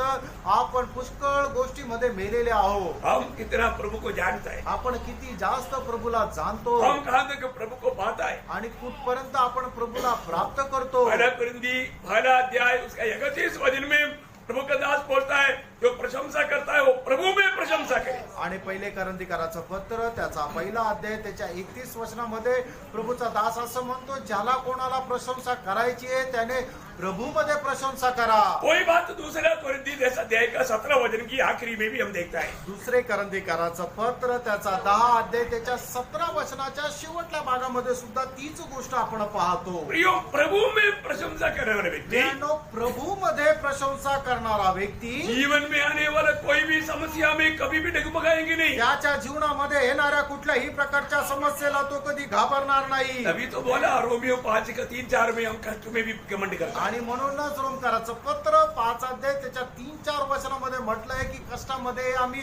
आपण पुष्कळ गोष्टीमध्ये मेलेले आहोत। हम कितना प्रभु को जानता है, आपण किती जास्त प्रभूला जाणतो हम कहाँ तक प्रभु को पाता है। आणि कुठपर्यंत आपण प्रभूला प्राप्त करतो। पहला कुरिन्थी पहला अध्याय उसका 31 वचन में प्रभु का दास बोलता है, जो प्रशंसा करता है वो प्रभु में प्रशंसा करे। आणि पहिले करंथीकराचं पत्र त्याचा पहिला अध्याय त्याच्या 31 वचनामध्ये प्रभूचा दास असं म्हणतो, ज्याला कोणाला प्रशंसा करायची आहे त्याने प्रभूमध्ये प्रशंसा करा। कोई बात दूसरा कुरिन्थी 10 अध्याय का 17 वचन की आखिरी में भी हम देखता है। दुसरे करंथीकराचं पत्र त्याचा 10 अध्याय त्याच्या 17 वचनाच्या शेवटल्या भागामध्ये सुद्धा तीच गोष्ट आपण पाहतो। प्रियो, प्रभु में प्रशंसा करने वाला व्यक्ति, प्रभूमध्ये प्रशंसा करणारा व्यक्ती जीवन में आने वाला कोई भी समस्या में कभी भी डगमगाएंगे नहीं। त्याच्या जीवनामध्ये येणाऱ्या कुठल्याही प्रकारच्या समस्येला तो कधी घाबरणार नाही। तभी तो बोला रोमियो 5:3-4 में हम कष्ट में भी घमंड करते हैं। आणि म्हणूनच रोमकाराचं पत्र 5 अध्याय त्याच्या 3-4 वचनामध्ये म्हटलंय की कष्टामध्ये आम्ही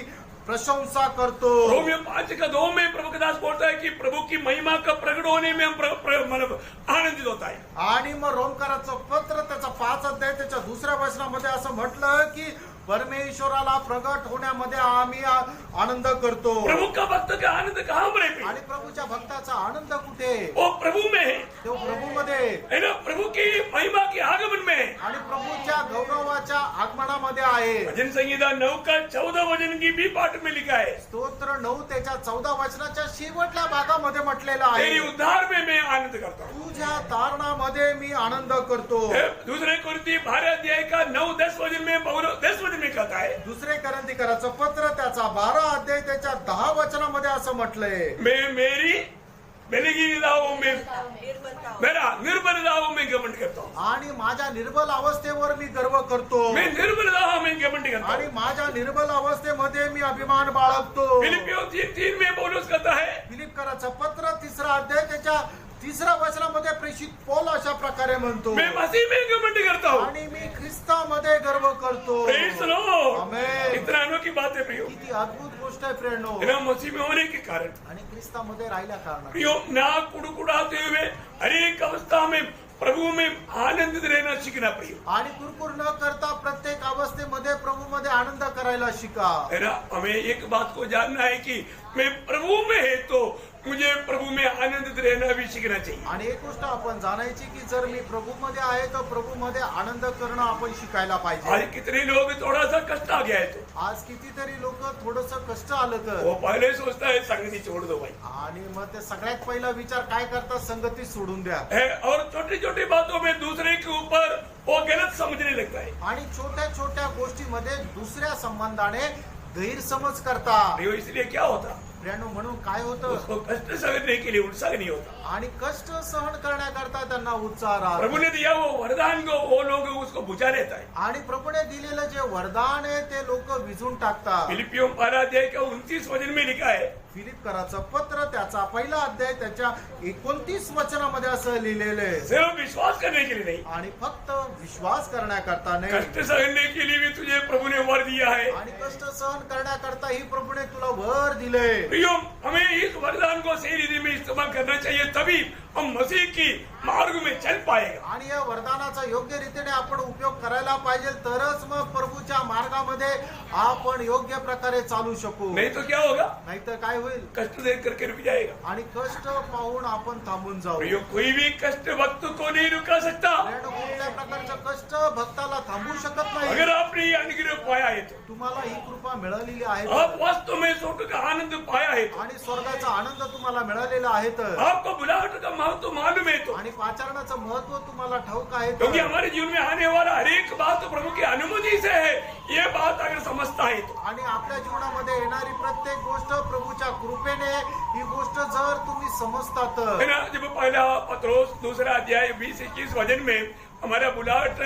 प्रशंसा करतो। रोमियो 5:2 में प्रभु का दास बोलता है कि प्रभु की महिमा का प्रकट होने में हम मतलब आनंदित होता है। आणि मग रोमकाराचं पत्र त्याचा 5 अध्याय त्याच्या दुसऱ्या वचनामध्ये असं म्हटलं की परमेश्वराला प्रगट होण्यामध्ये आम्ही आनंद करतो। प्रभु का भक्त का आनंद कहाँ पर है? आणि प्रभूच्या भक्ताचा आनंद कुठे? वो प्रभु में है, तो प्रभूमध्ये है ना, प्रभु की महिमा के आगमन में है। आणि प्रभूच्या गौरवाच्या आगमनामध्ये आहे। भजन संहिता 9:14 वचन की भी पाठ में लिखा है, स्तोत्र 9 त्याच्या 14 वचनाच्या शेवटल्या भागामध्ये म्हटलेलं तेरी आहे, उद्धार में मैं आनंद करता हूँ। तुझ्या तारणामध्ये मी आनंद करतो। दूसरे कुरिन्थी 12 अध्याय का 9-10 वचन में 10 वचन में कहता है, दुसरे करंथीकराचं पत्र त्याचा 12 अध्याय त्याच्या 10 वचनामध्ये असं म्हटलंय, मैं मेरी बेलगीरिताओं में निर्बलता हो। मेरा निर्बलताओं में घमंड करता हूँ। आणि माझ्या निर्बल अवस्थेवर मी गर्व करतो। मैं निर्बलताओं में घमंड करता आणि हूँ। माझ्या निर्बल अवस्थेमध्ये मी अभिमान बाळगतो। फिलिपियों 3:3 में पौलुस कहता है, फिलिपकराचं पत्र 3 अध्याय त्याच्या 3 वचनामध्ये प्रेषित पौल अशा प्रकारे म्हणतो, मैं मसीह में घमंड करता हूँ। आणि मी ख्रिस्तामध्ये गर्व करतो। Praise the Lord. आमेन। कितना अनोखी बात है प्रियो, किती अद्भुत गोष्ट आहे प्रेरणो। बिना मसीह में होने के कारण आणि ख्रिस्तामध्ये राहिल्या कारणाने प्रियो, ना कुड़कुड़ाते हुए हर एक अवस्था में प्रभु में आनंदित रहना सीखना प्रियो। आणि कुरकुर न करता प्रत्येक अवस्थेमध्ये प्रभूमध्ये आनंद करायला शिका। है ना, हमें एक बात को जानना है कि मैं प्रभु में है तो मुझे प्रभु में आनंदित रहना भी सीखना चाहिए। आणि एक गोष्ट आपण जाणायची की जर मी प्रभू मध्ये आहे तर प्रभू मध्ये आनंद करणं आपण शिकायला पाहिजे. आज कितने लोग थोड़ा सा कष्ट आ गया है तो आज कितीतरी लोक थोडस कष्ट आलं तर वो पहले सोचता है संगति छोड़ दो भाई आणि मग ते सगळ्यात पहिला विचार काय करतात, संगती सोडून द्या. है, और छोटी छोटी बातों में दूसरे के ऊपर वो गलत समझने लगता है। आणि छोट्या छोट्या गोष्टीमध्ये दुसऱ्या संबंधाने गैरसमज करता. प्रियो, इसलिए क्या होता, प्रियानो, म्हणून काय होतं, उसको कष्ट सहने के लिए उत्साह नहीं होता। आणि कष्ट सहन करण्याकरता त्यांना उत्साह राहतो. प्रभु ने दिया वो वरदान को वो लोग उसको बुझा लेता है। आणि प्रभूने दिलेलं जे वरदान आहे ते लोक विझून टाकतात. फिलिपियों 12 अध्याय का 29 वचन में लिखा है, फिलिप कराचं पत्र त्याचा पहिला अध्याय त्याच्या 29 वचनामध्ये असं लिहिलेलं आहे. सिर्फ विश्वास करने के लिए नहीं, आणि फक्त विश्वास करण्याकरता नाही, कष्ट सहने के लिए भी तुझे प्रभु ने वर दिया है। आणि कष्ट सहन करण्याकरता ही प्रभूने तुला वर दिले. प्रियो, हमें इस वरदान को सही रीति में इस्तेमाल करना चाहिए, तभी हम मसीह की मार्ग में चल पाएगा। आणि या वरदानाचा योग्य रीतीने आपण उपयोग करायला पाहिजे, तरच मग प्रभूच्या मार्गामध्ये आपण योग्य प्रकारे चालू शकू. नहीं तो क्या होगा, नाहीतर काय होईल, कष्ट देख करके रुक जाएगा। आणि कष्ट पाहून आपण थांबून जाऊ. प्रियो, कोई भी कष्ट भक्त को नहीं रुका सकता। प्रियानो, कुठल्या प्रकारचं कष्ट भक्ताला थांबू शकत नाही. अगर आपने ये अनुग्रह पाया है तो, तुम्हाला ही कृपा मिळालेली आहे आप वास्तव में स्वर्ग का आनंद पाया है तो, आणि स्वर्गाचा आनंद तुम्हाला मिळालेला आहे तर, आपको बुलाहट का महत्व मालूम है तो, आणि पाचारणाचं महत्व तुम्हाला ठाऊक आहे क्योंकि तर, हमारे जीवन में आने वाला हर एक बात तो प्रभु की अनुमति से है, ये बात अगर समझता है तो। आणि आपल्या जीवनामध्ये येणारी प्रत्येक गोष्ट प्रभूच्या कृपेने, ही गोष्ट जर तुम्ही समजता तर. है ना, जब पहला पत्रोस 2 अध्याय 20-21 वचन में हमारा बुलाहट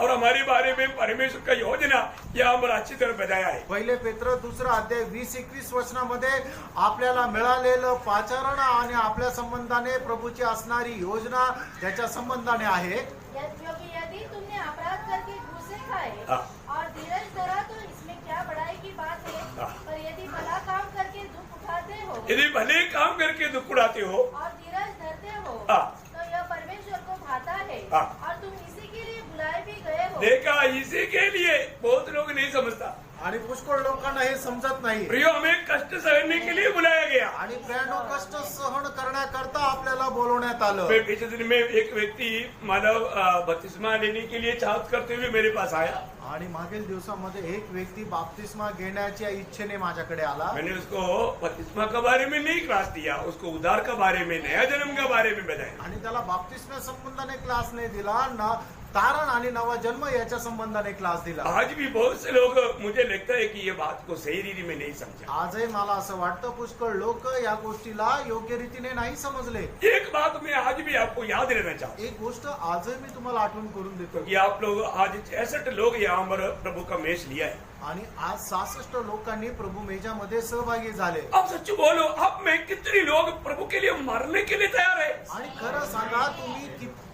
और हमारे बारे में परमेश्वर का योजना यह हमारा अच्छी तरह बताया है। पहिले पेत्र 2 अध्याय 20-21 वचनामध्ये आपल्याला मिळालेलं पाचारण आणि आपल्या संबंधाने प्रभूची असणारी योजना त्याच्या संबंधाने आहे. क्योंकि यदि तुमने अपराध करके घूसे खाए हाँ। और धीरज धरा तो इसमें क्या बड़ाई की बात है। हाँ। पर यदि भला काम करके दुख उठाते हो यदि भले काम करके दुख उड़ाते हो, और धीरज धरते हो हाँ। तो यह परमेश्वर को भाता है। हाँ। और तुम इसी के लिए बुलाए भी गए हो। देखा, इसी के लिए बहुत लोग नहीं समझता। आणि पुष्कळ लोकांना हे समजत नाही. प्रियो, हमें कष्ट सहने के लिए बुलाया गया। आणि प्रियानो, कष्ट सहन करण्याकरता आपल्याला बोलवण्यात आलं. मैं पिछले दिन में एक व्यक्ति मानव बपतिस्मा लेने के लिए चाहत करते हुए मेरे पास आया। आणि मागील दिवसामध्ये एक व्यक्ती बाप्तिस्मा घेण्याच्या इच्छेने माझ्याकडे आला. मैंने उसको बपतिस्मा के बारे में नहीं क्लास दिया, उसको उद्धार के बारे में, नया जन्म के बारे में बताया। आणि त्याला बाप्तिस्मा संबंधाने क्लास नाही दिला ना, तारण आणि नवा जन्म याच्या संबंधाने क्लास दिला. आज भी बहुत से लोग, मुझे लगता है कि ये बात को सही रीति में नहीं समझा। आजही मला असं वाटतं पुष्कळ लोक या गोष्टीला योग्य रीतीने नाही समजले. एक बात मैं आज भी आपको याद रहना चाहता एक गोष्ट आजही मी तुम्हाला आठवण करून देतो हूँ कि आप लोग आज 66 लोग यहाँ पर प्रभु का मेष लिया है। आणि आज 66 लोकांनी प्रभू मेजामध्ये सहभागी झाले. आप सच बोलो, आप में कितने लोग प्रभु के लिए मरने के लिए तैयार है? आणि खरं सांगा,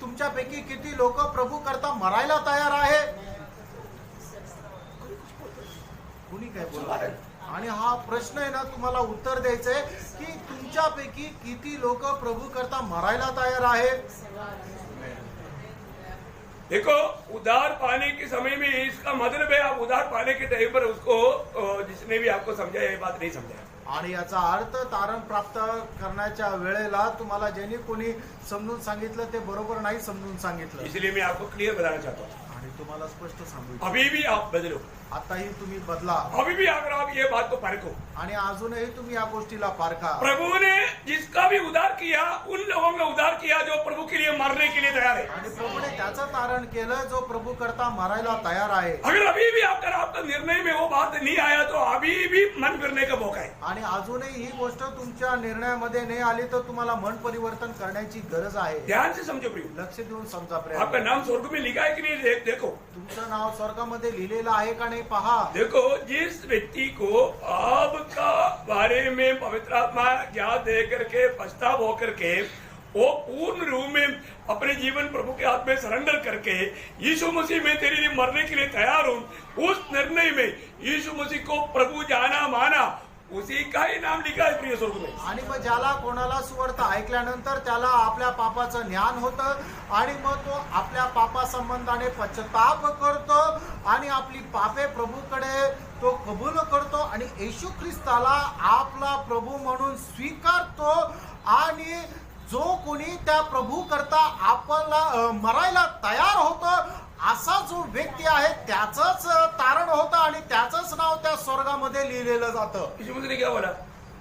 तुमच्यापैकी किती लोक प्रभू करता मरायला तयार आहे? कुणी काय बोलणार? आणि हा प्रश्न आहे ना, तुम्हाला उत्तर द्यायचंय की तुमच्यापैकी किती लोक प्रभू करता मरायला तयार आहे? देखो, उधार पाने के समय में इसका मतलब है, आप उधार पाने के टाइम पर उसको जिसने भी आपको समझाया ये बात नहीं समझाया। आणि याचा अर्थ तारण प्राप्त करण्याच्या वेळेला तुम्हाला ज्यांनी कोणी समजून सांगितलं ते बरोबर नाही समजून सांगितलं. इसलिए मैं आपको क्लियर बताना चाहता हूँ, आणि तुम्हाला स्पष्ट सांगू, अभी भी आप बदलो, आताही तुम्ही बदला. अभी भी अगर आप ये बात को परखो, आणि अजूनही तुम्ही या गोष्टीला पारखा. प्रभु ने जिसका भी उद्धार किया, उन लोगों का उद्धार किया जो प्रभु के लिए मरने के लिए तैयार है। आणि प्रभूने त्याचं तारण केलं जो प्रभू करता मरायला तयार आहे. अगर अभी भी आपका निर्णय में वो बात नहीं आया तो अभी भी मन फिरने का मौका है। आणि अजूनही ही गोष्ट तुमच्या निर्णयामध्ये नाही आली तर तुम्हाला मन परिवर्तन करण्याची गरज आहे. ध्यान से समझो प्रियो, लक्ष देऊन समजा. आपका प्रयत्न, नाम स्वर्ग में लिखा है कि नहीं? देखो, तुमचं नाव स्वर्गामध्ये लिहिलेलं आहे का नाही पहा. देखो, जिस व्यक्ति को आपका बारे में पवित्र आत्मा ज्ञान दे करके पछताव होकर के वो पूर्ण रूप में अपने जीवन प्रभु के हाथ में सरेंडर करके यीशु मसीह में तेरे लिए मरने के लिए तैयार हूं, उस निर्णय में यीशु मसीह को प्रभु जाना माना, उसी का ही नाम लिखा है प्रिय स्वर्ग में। आणि मग ज्याला कोणाला सुवार्थ ऐकल्यानंतर त्याला आपल्या पापाचं ज्ञान होतं आणि मग तो आपल्या पापा संबंधाने पश्चाताप करतो आणि आपली पापे प्रभूकडे तो कबूल करतो आणि येशू ख्रिस्ताला आपला प्रभू म्हणून स्वीकारतो आणि जो कोणी त्या प्रभू करता आपला मरायला तयार होतो असा जो व्यक्ती आहे त्याचंच तारण होतं आणि त्याचंच नाव त्या स्वर्गामध्ये लिहिलेलं जातं। यीशु मसीह ने क्या बोला?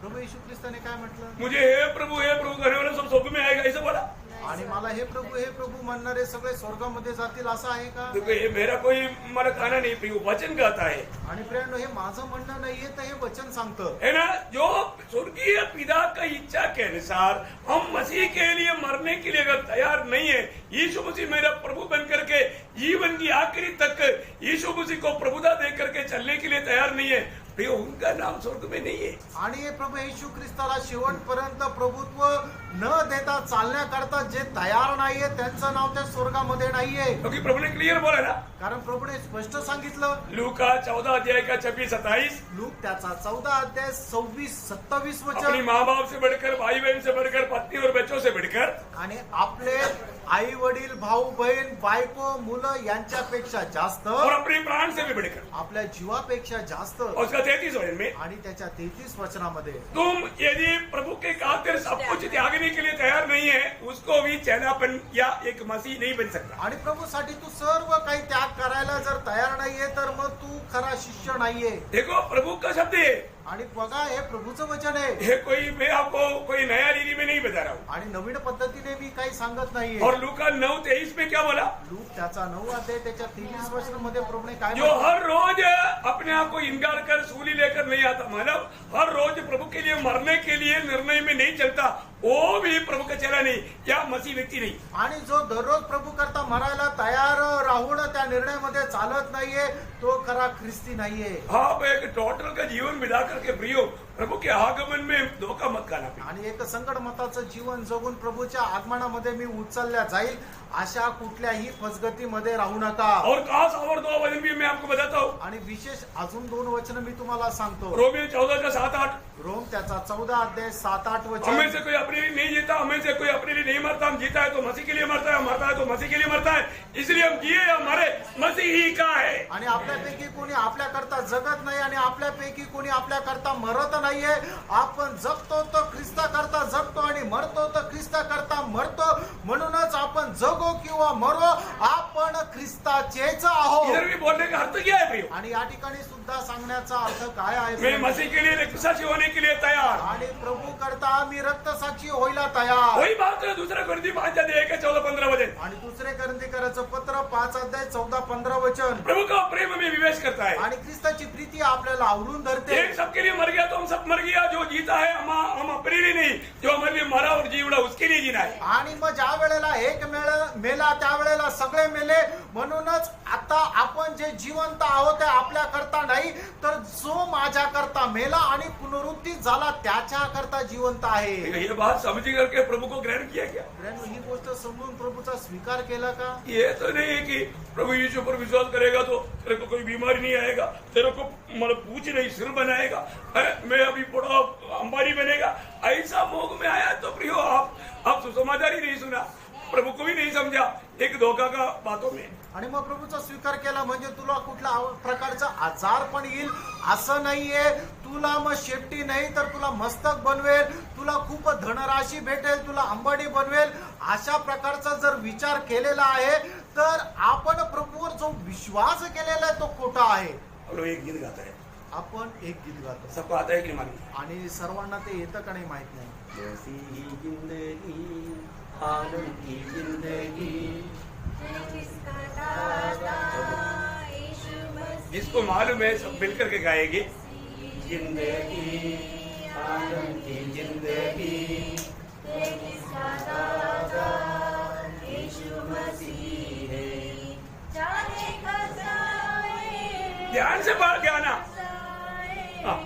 प्रभू येशू ख्रिस्ताने काय म्हटलं? मुझे हे प्रभु करने वाले सब स्वर्ग में आएगा, ऐसा बोला। आणि मला हे प्रभू म्हणणारे सगळे स्वर्गामध्ये जातील असं आहे का? देखो ये मेरा कोई मला कहना नहीं, प्रिय वचन कहता है। आणि प्रियांनो हे माझं म्हणणं नाहीये तर हे वचन सांगतं है ना, जो स्वर्गीय पिता का इच्छा के अनुसार हम मसीह के लिए मरने के लिए अगर तैयार नहीं है, यीशु मसीह मेरा प्रभु बन करके जीवन की आखिरी तक यीशु मसीह को प्रभुता दे करके चलने के लिए तैयार नहीं है, प्रिय उनका नाम स्वर्ग में नहीं है। आणि प्रभू येशू ख्रिस्ताला शेवटपर्यंत प्रभुत्व न देता चालण्याकरता जे तयार नाहीये त्यांचं नाव त्या स्वर्गामध्ये नाहीये, क्योंकि प्रभु ने क्लियर बोला ना, कारण प्रभूने स्पष्ट सांगितलं। लूका 14 अध्याय का 26-27, लूक त्याचा 14 अध्याय 26-27 अपनी वचन। माँ बाप से बढ़कर, भाई बहन से बढ़कर, पत्नी और बच्चों से बढ़कर, आणि आपले आई वडील भाऊ बहीण बायको मुलं यांच्यापेक्षा जास्त और अपने प्राण से भी बढ़कर, आपल्या जीवापेक्षा जास्त और उसका 33 वचन में, आणि त्याच्या 33 वचनामध्ये तुम यदि प्रभु के खातिर सब कुछ त्यागने के लिए तैयार नहीं है, उसको भी चेलापन या एक मसीह नहीं बन सकता। आणि प्रभूसाठी तू सर्व काही त्याग करायला जर तयार नाहीये तर मग तू खरा शिष्य नाहीये। देखो प्रभु का शब्द है, आणि बघा हे प्रभूचं वचन आहे ये कोई मैं आपको कोई नया रीति में नहीं बता रहा हूँ। आणि नवीन पद्धतीने मी काही सांगत नाहीये। और लूका 9:23 में क्या बोला? लूक त्याचा 9 अध्याय त्याच्या 23 वचनामध्ये प्रभूने काय जो म्हटलं? हर रोज अपने आप को इनकार कर सूली लेकर नहीं आता, मानव हर रोज प्रभु के लिए मरने के लिए निर्णय में नहीं चलता, वो भी प्रभु का चेला नहीं या मसीह व्यक्ती नहीं। आणि जो दररोज प्रभू करता मरायला तयार राहून त्या निर्णयामध्ये चालत नाहीये तो खरा ख्रिस्ती नाहीये। आप एक टोटल का जीवन बिता करके प्रियो प्रभु के आगमन में धोखा मत खाना। आणि एक संकट मताचं जीवन जगून प्रभूच्या आगमनामध्ये मी उचलल्या जाईल अशा कुठल्याही फसगतीमध्ये राहू नका। और खास और 2 वचन भी मैं आपको बताता हूँ। आणि विशेष अजून 2 वचन मी तुम्हाला सांगतो। रोमियो 14 का 7-8, रोम त्याचा 14 अध्याय 7-8 हमें वचन। से कोई अपने लिए नहीं जीता, हमें से कोई अपने लिए नहीं मरता, हम जीता है तो मसीह के लिए मरता है, मरता है तो मसीह के लिए मरता है, इसलिए हम जिए या मरे मसीह ही का है। आणि आपल्यापैकी कोणी आपल्याकरता जगत नाही आणि आपल्यापैकी कोणी आपल्याकरता मरत नाहीये। आपण जगतो तर ख्रिस्ता करता जगतो आणि मरतो तर ख्रिस्ता करता मरतो, म्हणूनच आपण जगो किंवा मरो आपण ख्रिस्ताचेच आहोत। इधर भी बोलने का अर्थ क्या है प्रियो? आणि या ठिकाणी सुद्धा सांगण्याचा अर्थ काय मैं आहे? मसीह के लिए रक्तसाक्षी होने के लिए तैयार। आणि प्रभू करता आम्ही रक्तसाक्षी होईला तयार। वही बात है, दूसरा कोरिन्थी 5 अध्याय का 14-15 वचन, आणि दुसरे करंथीकराचं पत्र 5 अध्याय 14-15 वचन। प्रभु का प्रेम में विवेश करता है। आणि ख्रिस्ताची प्रीती आपल्याला आवरून धरते। एक सबके लिए मर गया तो हम सब मर गया, जो जीता है हम अपने लिए नहीं, जो हमारे लिए मरा और जीवड़ा उसके लिए जीना है। आणि मग ज्या वेळेला एक मेला त्यावेळेला सगळे मेले, म्हणूनच आता आपण जे जिवंत आहोत ते आपल्या करता नाही तर जो माझ्या करता मेला आणि पुनरुत्थित झाला त्याच्या करता जिवंत आहे। ये बात समझ करके प्रभु को ग्रहण किया क्या? मित्रांनो, ही गोष्ट समजून प्रभूचा स्वीकार केला का? ये तो नहीं है कि प्रभु यीशु पर विश्वास करेगा तो तेरे को कोई बीमारी नहीं आएगा, तेरे को मतलब पूछ नहीं सिर बनाएगा, मैं अभी बड़ा अंबानी बनेगा, ऐसा मोह में आया तो प्रियो आप सुसमाचार ही नहीं सुना, प्रभु को भी नहीं समझा, एक धोखा का बातों में। आणि मग प्रभूचा स्वीकार केला म्हणजे तुला कुठला प्रकारचा आजार पण येईल असं नाहीये। तुला मग शेपटी नाही तर तुला मस्तक बनवेल, तुला खूप धनराशी भेटेल, तुला अंबानी बनवेल, अशा प्रकारचा जर विचार केलेला आहे तर आपण प्रभूवर जो विश्वास केलेला आहे तो खोटा आहे। हम लोग एक गीत गाता है, आपण एक गीत गातो सबको आता है कि मालूम? आणि सर्वांना ते येतं का नाही माहित नाही। जैसी ही जिंदगी आनंद की जिंदगी, जिसको मालूम है सब मिलकर के गाएंगे। जिंदगी आनंद की जिंदगी, ध्यान से बात गाना। हाँ।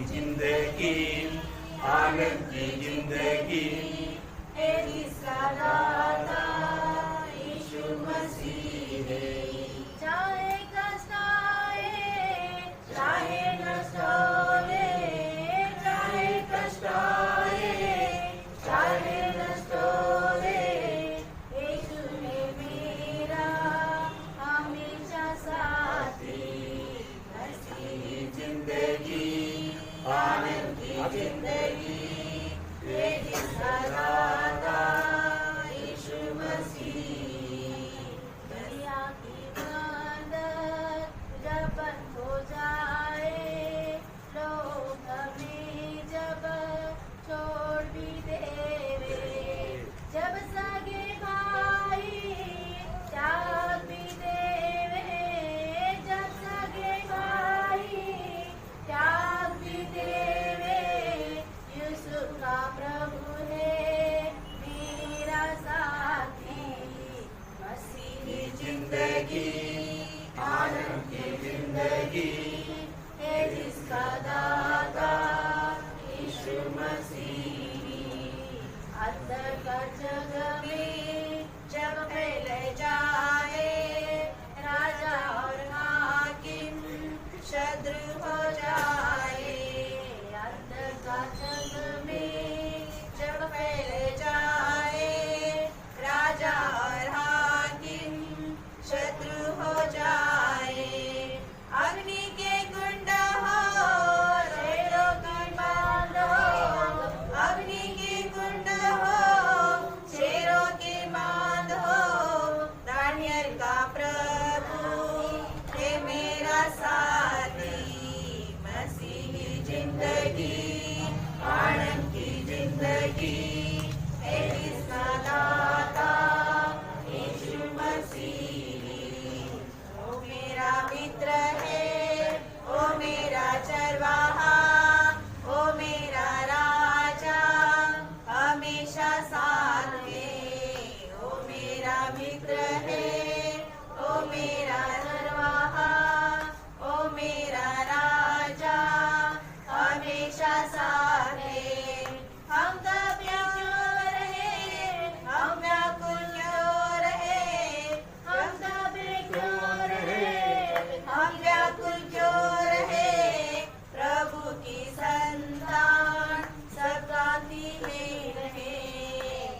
जिंदगी आनंद की जिंदगी है जिसका दाता यीशु मसीह है। चाहे कष्ट आए चाहे नष्ट होवे, चाहे कष्ट आए चाहे नष्ट होवे, यीशु है मेरा हमेशा साथी। मसीह जिंदगी आनंद की जिंदगी है जिसका दाता यीशु मसीह। दरिया की बंदर जब बंद हो जाए, लोग हमें जब छोड़ भी देवे, जब सगे भाई त्याग भी देवे, जब सगे भाई त्याग भी देवे, यीशु का प्रभु है मेरा साथी। मसीही जिंदगी आनंद की जिंदगी है जिसका दाता यीशु मसीह। अंधकार जग में जब फैल जाए, राजा और हाकिम शत्रु हो जाए। अंधकार जग में जब फैल जाए, राजा और हाकिम शत्रु हो जाए। अग्नि के कुंड हो शेरों की बांध हो, अग्नि के कुंड हो शेरों की बांध हो, दानियल का प्रभु है मेरा साथी। मसीही जिंदगी आनंद की जिंदगी है जिसका दाता यीशु मसीह। ओ मेरा मित्र है, ओ मेरा चरवाहा, ओ मेरा राजा हमेशा साथ में। ओ मेरा मित्र है, ओ मेरा चरवाहा, ओ मेरा राजा हमेशा साथ है। हम कब क्यों रहे, हम व्याकुल क्यों रहे, हम कब क्यों रहे, हम व्याकुल क्यों रहे, प्रभु की संतान सब क्रांति में रहे।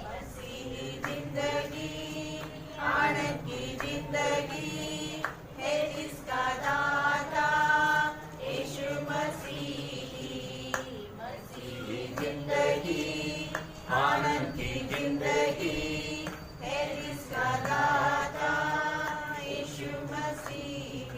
मसीही जिंदगी आनंद की जिंदगी है जिसका दाता यीशु मसीह। मसीही जिंदगी आनंद की जिंदगी है जिसका दाता यीशु मसीह।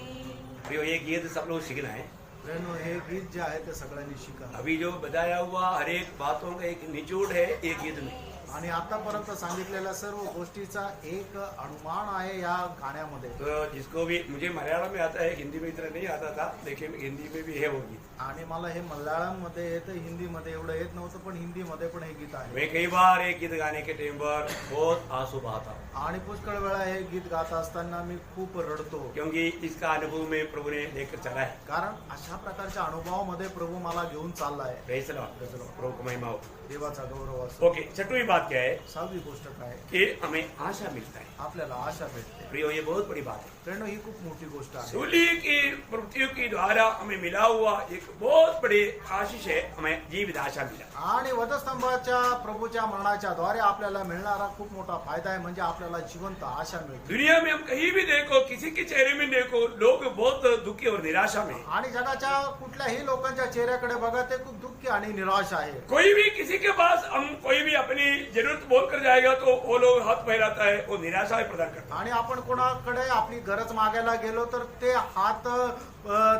प्रियो, ये गीत सब लोग सीखना है। बहनो, हे गीत जे आहे ते सगळ्यांनी शिका। अभी जो बताया हुआ हर एक बातों का एक निचोड़ है एक गीत में। आणि आतापर्यंत सांगितलेल्या सर्व गोष्टीचा एक अनुमान आहे या गाण्यामध्ये। तो जिसको भी, मुझे मलयालम में आता है, हिंदी में इतना नहीं आता था, लेकिन हिंदी में भी है वो गीत। आणि मला हे मल्याळम मध्ये येतं, हिंदी मध्ये एवढं येत नव्हतं, पण हिंदी मध्ये पण हे गीत आहे। मैं कई बार एक गीत गाने के टाइम पर बहुत आंसू बहाता हूँ, आणि पुष्कळ वेळा हे गीत गात असताना मी खूप रडतो, क्योंकि इसका अनुभव में प्रभु ने लेकर चला है। कारण अशा प्रकारच्या अनुभवामध्ये प्रभू मला घेऊन चाललाय। प्रेज़ द लॉर्ड, प्रभु को महिमा हो। देवाचा गौरव असो। ओके, छठवीं बात क्या है? 6वी गोष्ट काय? कि हमें आशा मिलता है। आपल्याला आशा भेटते। प्रियो, ये बहुत बड़ी बात है। प्रेरणा ही खूप मोठी गोष्ट आहे। सूली की मृत्यु की द्वारा हमें मिला हुआ एक बहुत बड़ी आशीष है, हमें जीवित आशा मिला। आणि वधस्तंभाच्या प्रभूच्या मरणाच्या द्वारे आपल्याला मिळणारा खूप मोठा फायदा आहे, म्हणजे आपल्याला जिवंत आशा मिळते। दुनिया में हम कहीं भी देखो, किसी के चेहरे में देखो, लोग बहुत दुखी और निराशा में। आणि जगाच्या कुठल्याही लोकांच्या चेहऱ्याकडे बघा, ते खूप दुःखी आणि निराश आहे। कोई भी किसी के पास हम कोई भी अपनी जरूरत बोल कर जाएगा तो वो लोग हाथ फैलाता है, वो निराशा प्रदान करता है। आणि आपण कोणाकडे आपली गरज मागायला गेलो तर ते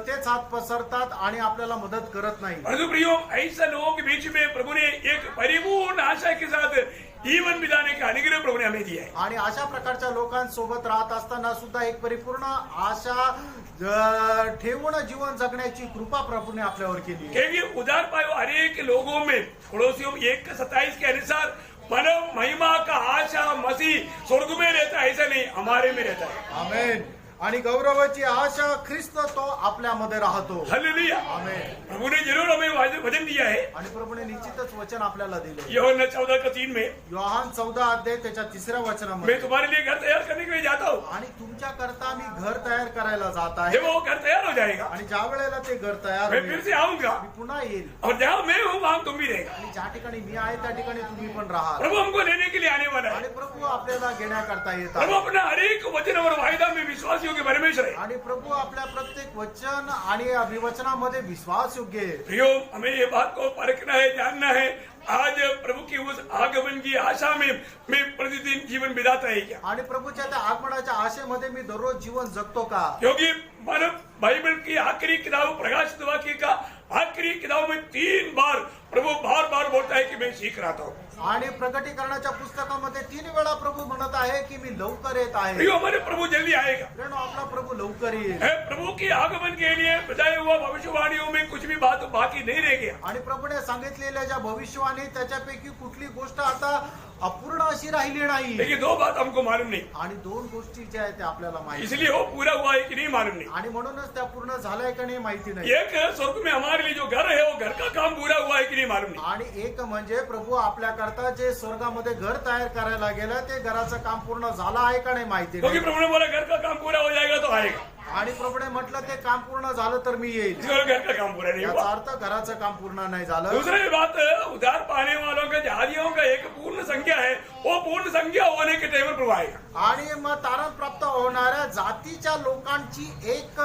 तेच हात पसरतात आणि आपल्याला मदत करत नाही। परंतु प्रियो, ऐसे लोगों के बीच में प्रभु ने एक परिपूर्ण आशा के साथ जीवन बिताने का अनुग्रह प्रभु ने हमें दिया है। आणि अशा प्रकारच्या लोकांसोबत राहत असताना सुद्धा एक परिपूर्ण आशा ठेवून जीवन जगण्याची कृपा प्रभूने आपल्यावर केली आहे। क्योंकि उधार पाए हर एक लोगों में, कोलोसियों 1:27 के अनुसार, परम महिमा का आशा मसीह स्वर्ग में रहता है, ऐसा नहीं हमारे में रहता है। आमेन। आणि गौरवाची आशा ख्रिस्त तो आपल्यामध्ये राहतो। हालेलुया। आमेन। प्रभु ने जरूर हमें वायदा वचन दिया है आणि प्रभूने निश्चितच वचन आपल्याला दिले. यूहन्ना 14:3 में, योहान 14 अध्याय त्याच्या 3ऱ्या मैं वचनामध्ये, तुम्हारे लिए घर तैयार करने के लिए जाता हूँ. आणि तुमच्या करता मी घर तयार करायला जात आहे. जब वो घर तैयार हो जाएगा आणि ज्या वेळेला ते घर तयार मैं होईल, फिर से आऊंगा मी पुन्हा येईल. और जहाँ मैं हूँ वहाँ तुम भी रहेगा. आणि ज्या ठिकाणी मी आहे त्या ठिकाणी तुम्ही पण राहा. प्रभु हमको लेने के लिए आने वाला है. आणि प्रभू आपल्याला घेण्याकरता येत प्रभु आहे. अपना हर एक वचन और वायदा में विश्वासियों के परमेश्वर है. आणि प्रभू आपल्या प्रत्येक वचन आणि अभिवचनामध्ये विश्वास योग्य आहे. प्रियो, हमें ये बात को परखना है, जानना है. आज प्रभु की उस आगमन की आशा में मैं प्रतिदिन जीवन बिताता है क्या? आणि प्रभूच्या त्या आगमनाच्या आशेमध्ये मी दररोज जीवन जगतो का? क्योंकि मानव बाइबल की आखिरी किताब प्रकाशित वाक्य का आखिरी किताब में 3 बार प्रभु बार बार बोलता है कि मैं सीख रहा था. आणि प्रकटीकरणाच्या पुस्तकामध्ये 3 वेळा प्रभू म्हणत आहे की मी लवकर येत आहे. प्रियो, हमारे प्रभु जल्दी आएगा. प्रेरणो, आपला प्रभू लवकर येईल. है प्रभु की आगमन के लिए बताया हुआ भविष्यवाणियों में कुछ भी बात बाकी नहीं रह गया. आणि प्रभूने सांगितलेल्या ज्या भविष्यवाणी त्याच्यापैकी कुठली गोष्ट आता अपूर्ण अशी राहिली नाही. लेकिन 2 बात हमको मालूम नहीं, आणि 2 गोष्टी ज्या आहेत त्या आपल्याला माहिती, इसलिए वो पूरा हुआ है कि नहीं मालूम नहीं. आणि म्हणूनच त्या पूर्ण झाल्या का नाही माहिती नाही. एक स्वर्ग में हमारे लिए जो घर है वो घर का काम पूरा हुआ है कि नहीं मालूम नहीं. आणि एक म्हणजे प्रभू आपल्या करता जे स्वर्गामध्ये घर तयार करायला गेलं ते घराचं काम पूर्ण झालं आहे का नाही माहिती क्योंकि नाही. प्रभु ने बोला घर का काम पूरा हो जाएगा तो आएगा. आणि प्रभूने म्हटलं ते काम पूर्ण झालं तर मी येईल. इसलिए घर का काम पूरा नहीं याचा हुआ. अर्थ घराचं काम पूर्ण नाही झालं. दूसरी बात, उधार पाने वालों के जहाजियों का एक पूर्ण संख्या है, वो पूर्ण संख्या होने के टाइम पर प्रभु आएगा. आणि मग तारण प्राप्त होणाऱ्या जातीच्या लोकांची एक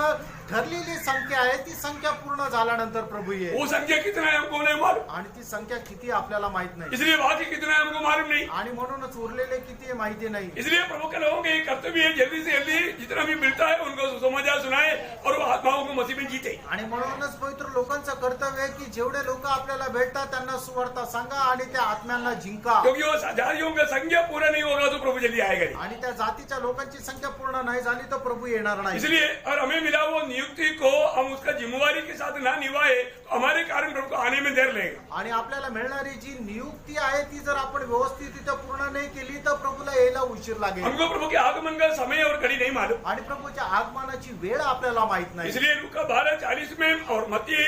ठरलेली संख्या आहे, ती संख्या पूर्ण झाल्यानंतर प्रभू येईल. वो संख्या कितना है हमको नहीं मालूम. आणि ती संख्या किती आपल्याला माहित नाही. इसलिए बाकी कितना है हमको मालूम नहीं. आणि म्हणूनच उरलेले किती आहे माहिती नाही. इसलिए प्रभु के लोगों के कर्तव्य है जल्दी से जल्दी जितना भी मिलता है उनको सुसमाचार सुनाए और वो आत्माओं को मसीह में जीते. आणि म्हणूनच पवित्र लोकांचं कर्तव्य आहे की जेवढे लोक आपल्याला भेटतात त्यांना सुवार्ता सांगा आणि त्या आत्म्यांना जिंका. क्योंकि वो जहाजियों का संख्या पूरा नहीं होगा तो प्रभु जल्दी आएगा नहीं. आणि त्या जातीच्या लोकांची संख्या पूर्ण नाही झाली तर प्रभू येणार नाही. इसलिए और हमें मिला वो नियुक्ति को हम उसका जिम्मेवारी के साथ ना निभाए तो हमारे कारण प्रभु को आने में देर लगेगा. आणि आपल्याला मिळणारी जी नियुक्ती आहे ती जर आपण व्यवस्थित तिथं पूर्ण नाही केली तर प्रभूला यायला उशीर लागेल. हमको प्रभु के आगमन का समय और घड़ी नहीं मालूम. आणि प्रभूच्या आगमनाची वेळ आपल्याला माहित नाही. इसलिए लूका 12:40 में और मत्ती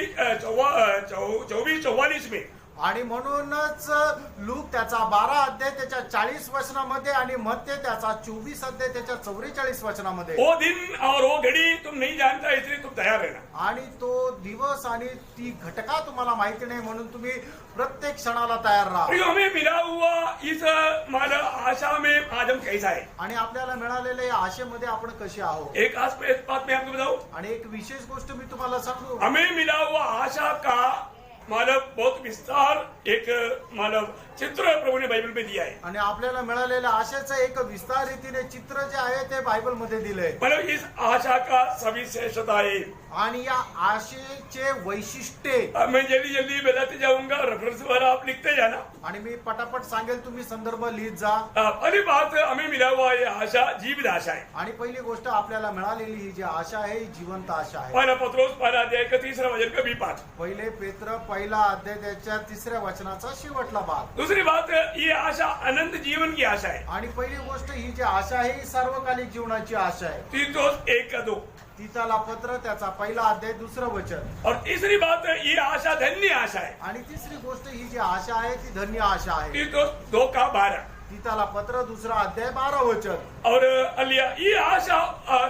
24:44 में आणि म्हणूनच लूक त्याचा 12 अध्याय त्याच्या 40 वचनामध्ये आणि मत्ते त्याचा 24 अध्याय त्याच्या 44 वचनामध्ये, वो दिन और वो घड़ी तुम नहीं जानता इसलिए तुम तैयार रहना. आणि तो दिवस आणि ती घटका तुम्हाला माहिती नाही म्हणून तुम्ही प्रत्येक क्षणाला तयार राहा. प्रियो, हमें मिला हुआ इस माला आशा में आज हम कैसा है. आणि आपल्याला मिळालेल्या या आशेमध्ये आपण कसे आहोत. एक बात मैं आपको बताऊं, आणि एक विशेष गोष्ट मी तुम्हाला सांगू, हमें मिला हुआ आशा का मतलब बहुत विस्तार एक मतलब चित्र प्रभु ने बाइबल में दिया है. आणि आपल्याला मिळालेल्या आशेचं एक विस्तार रीतीने चित्र जे आहे ते बायबल मध्ये दिलंय. मतलब इस आशा का सविशेषता है. आणि या आशेचे वैशिष्ट्ये अब मैं जल्दी जल्दी बताते जाऊंगा, रेफरेंस पर आप लिखते जाना. आणि मी पटापट सांगेल, तुम्ही संदर्भ लिहित जा. पहली बात, हमें मिला हुआ ये आशा जीवित आशा है. आणि पहिली गोष्ट आपल्याला मिळालेली ही जी आशा आहे ही जिवंत आशा आहे. पहला पत्रोस 1 अध्याय का 3रा वचन का 20 पाठ. पहिले पेत्र 1 अध्याय त्याच्या 3ऱ्या वचनाचा शेवटला भाग. दूसरी बात, ये आशा अनंत जीवन की आशा है. आणि पहिली गोष्ट ही जी आशा आहे ही सार्वकालिक जीवनाची आशा आहे. तीतोस 1:2. तीताला पत्र त्याचा 1 अध्याय 2रं वचन. और तीसरी बात, ये आशा धन्य आशा है. आणि तिसरी गोष्ट ही जी आशा आहे ती धन्य आशा आहे. तीतोस 2:12. तीताला पत्र 2रा अध्याय 12 वचन. और अलिया, ये आशा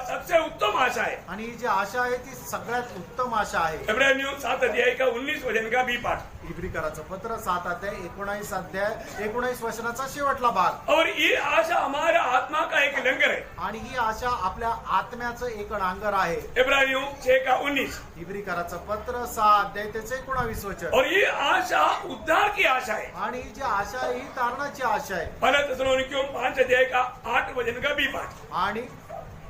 सबसे उत्तम आशा है. आणि ही जी आशा आहे ती सगळ्यात उत्तम आशा आहे. इब्रानियों 7 अध्याय का 19 वचन का 20 पाठ. इब्रिकराचं पत्र 7 अध्याय 19 वचनाचा शेवटला भाग. और ये आशा हमारा आत्मा का एक लंगर है. आणि ही आशा आपल्या आत्म्याचं एक नांगर आहे. इब्रानियों 6 का 19. इब्रिकराचं पत्र 6 अध्याय त्याचे 19 वचन. और ये आशा उद्धार की आशा है. आणि ही जी आशा आहे ही तारणाची आशा आहे. पहला थिस्सलुनीकियों 5 अध्याय का 8 वचन का 20 पाठ. आणि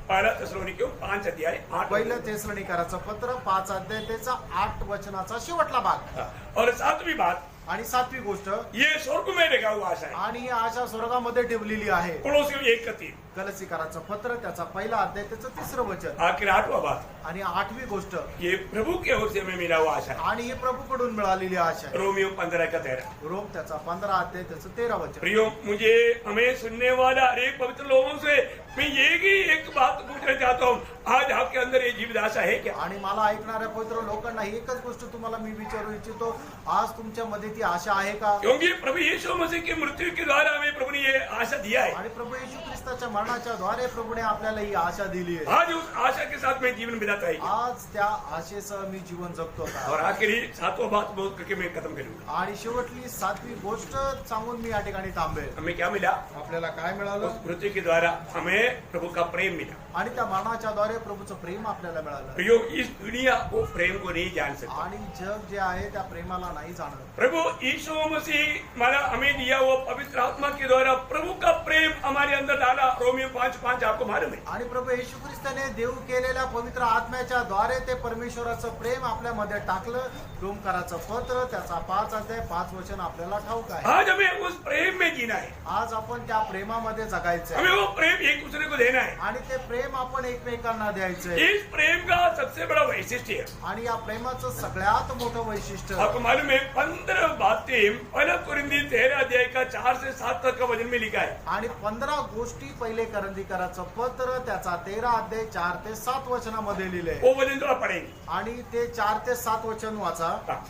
पहला थिस्सलुनीकियों 5 अध्याय 8. पहिलं थेसलोनिकराचं पत्र 5 अध्याय त्याचा 8 वचनाचा शेवटला भाग. और 7वीं बात, आणि 7वी गोष्ट, ये स्वर्ग में रखा हुआ आशा है. आणि ही आशा स्वर्गामध्ये ठेवलेली आहे. कोलोसियों 1:3. कलसीकराचं पत्र त्याचा 1 अध्याय त्याचं 3 वचन आखिर 8वां बात, आणि 8वी गोष्ट, ये प्रभु के ओर से हमें मिला हुआ आशा है। आणि ही प्रभूकडून मिळालेली आशा आहे। रोमियो 15:13। रोम त्याचा 15 अध्याय त्याचं 13 वचन। प्रियो, मुझे हमें सुनने वाला अनेक पवित्र लोगों से मैं ये ही एक बात पूछना चाहता हूँ, आज आपके अंदर ये जीवित आशा है क्या? आणि मला ऐकणाऱ्या पवित्र लोकांना एकच गोष्ट तुम्हाला मी विचारू इच्छितो, आज तुमच्यामध्ये ती आशा आहे का? क्योंकि प्रभु यीशु मसीह की मृत्यु के द्वारा हमें प्रभु ने ये आशा दिया है। आणि प्रभू येशू ख्रिस्ताच्या मरणाच्या द्वारे प्रभूने आपल्याला ही आशा दिली आहे। आज उस आशा के साथ मैं जीवन बिताता है। आज त्या आशेसह मी जीवन जगतो का? और आखिरी 7वां बात बोल करके मैं खत्म करूंगा। आणि शेवटली 7वी गोष्ट सांगून मी या ठिकाणी थांबेल। हमें क्या मिला? आपल्याला काय मिळालं? उस मृत्यु के द्वारा हमें प्रभु का प्रेम मिला। आणि त्या मरणाच्या द्वारे प्रभूचं प्रेम आपल्याला मिळालं। प्रियो, इस दुनिया वो प्रेम को नहीं जान सकता। आणि जग जे आहे त्या प्रेमाला नाही जाणत। प्रभु यीशु मसीह मारा हमें दिया वो पवित्र आत्मा के द्वारा प्रभु का प्रेम हमारे अंदर डाला। रोमियो 5:5 आपको मालूम है। आणि प्रभू येशू ख्रिस्ताने देव केलेल्या पवित्र आत्म्याच्या द्वारे ते परमेश्वराचं प्रेम आपल्यामध्ये टाकलं। रोमकराचं पत्र त्याचा 5 अध्याय 5 वचन आपल्याला ठाऊक आहे। आज हमें उस प्रेम में जीना है। आज आपण त्या प्रेमामध्ये जगायचं हमें आहे वो प्रेम एक दूसरे को देना है। आणि ते प्रेम आपण एकमेकांना द्यायचंय। इस प्रेम का सबसे बड़ा वैशिष्ट्य है, आणि या प्रेमाचं सगळ्यात मोठं वैशिष्ट्य आपको मालूम है, 15 बातें 1 कुरिन्थी 13 अध्याय का 4 से 7 तक का वचन में लिखा है। आणि 15 गोष्टी पहिले करंदीकराचं पत्र त्याचा 13 अध्याय 4 ते 7 वचनामध्ये लिहिले। वो वचन थोड़ा पढ़ेंगे। आणि ते 4 ते 7 वचन वाचा। हाँ,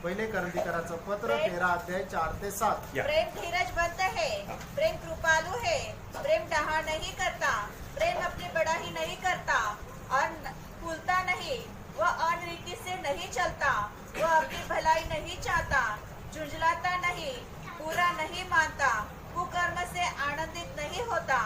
पहिले करंदीकराचं पत्र 13 अध्याय 4 ते 7। या। प्रेम धीरजवंत है, प्रेम कृपालु है, प्रेम डहा नहीं करता, प्रेम अपनी बड़ाई नहीं करता और फूलता नहीं, वह अनरीति से नहीं चलता, वह अपनी भलाई नहीं चाहता, झुंझलाता नहीं, बुरा नहीं मानता, कुकर्म से आनंदित नहीं होता,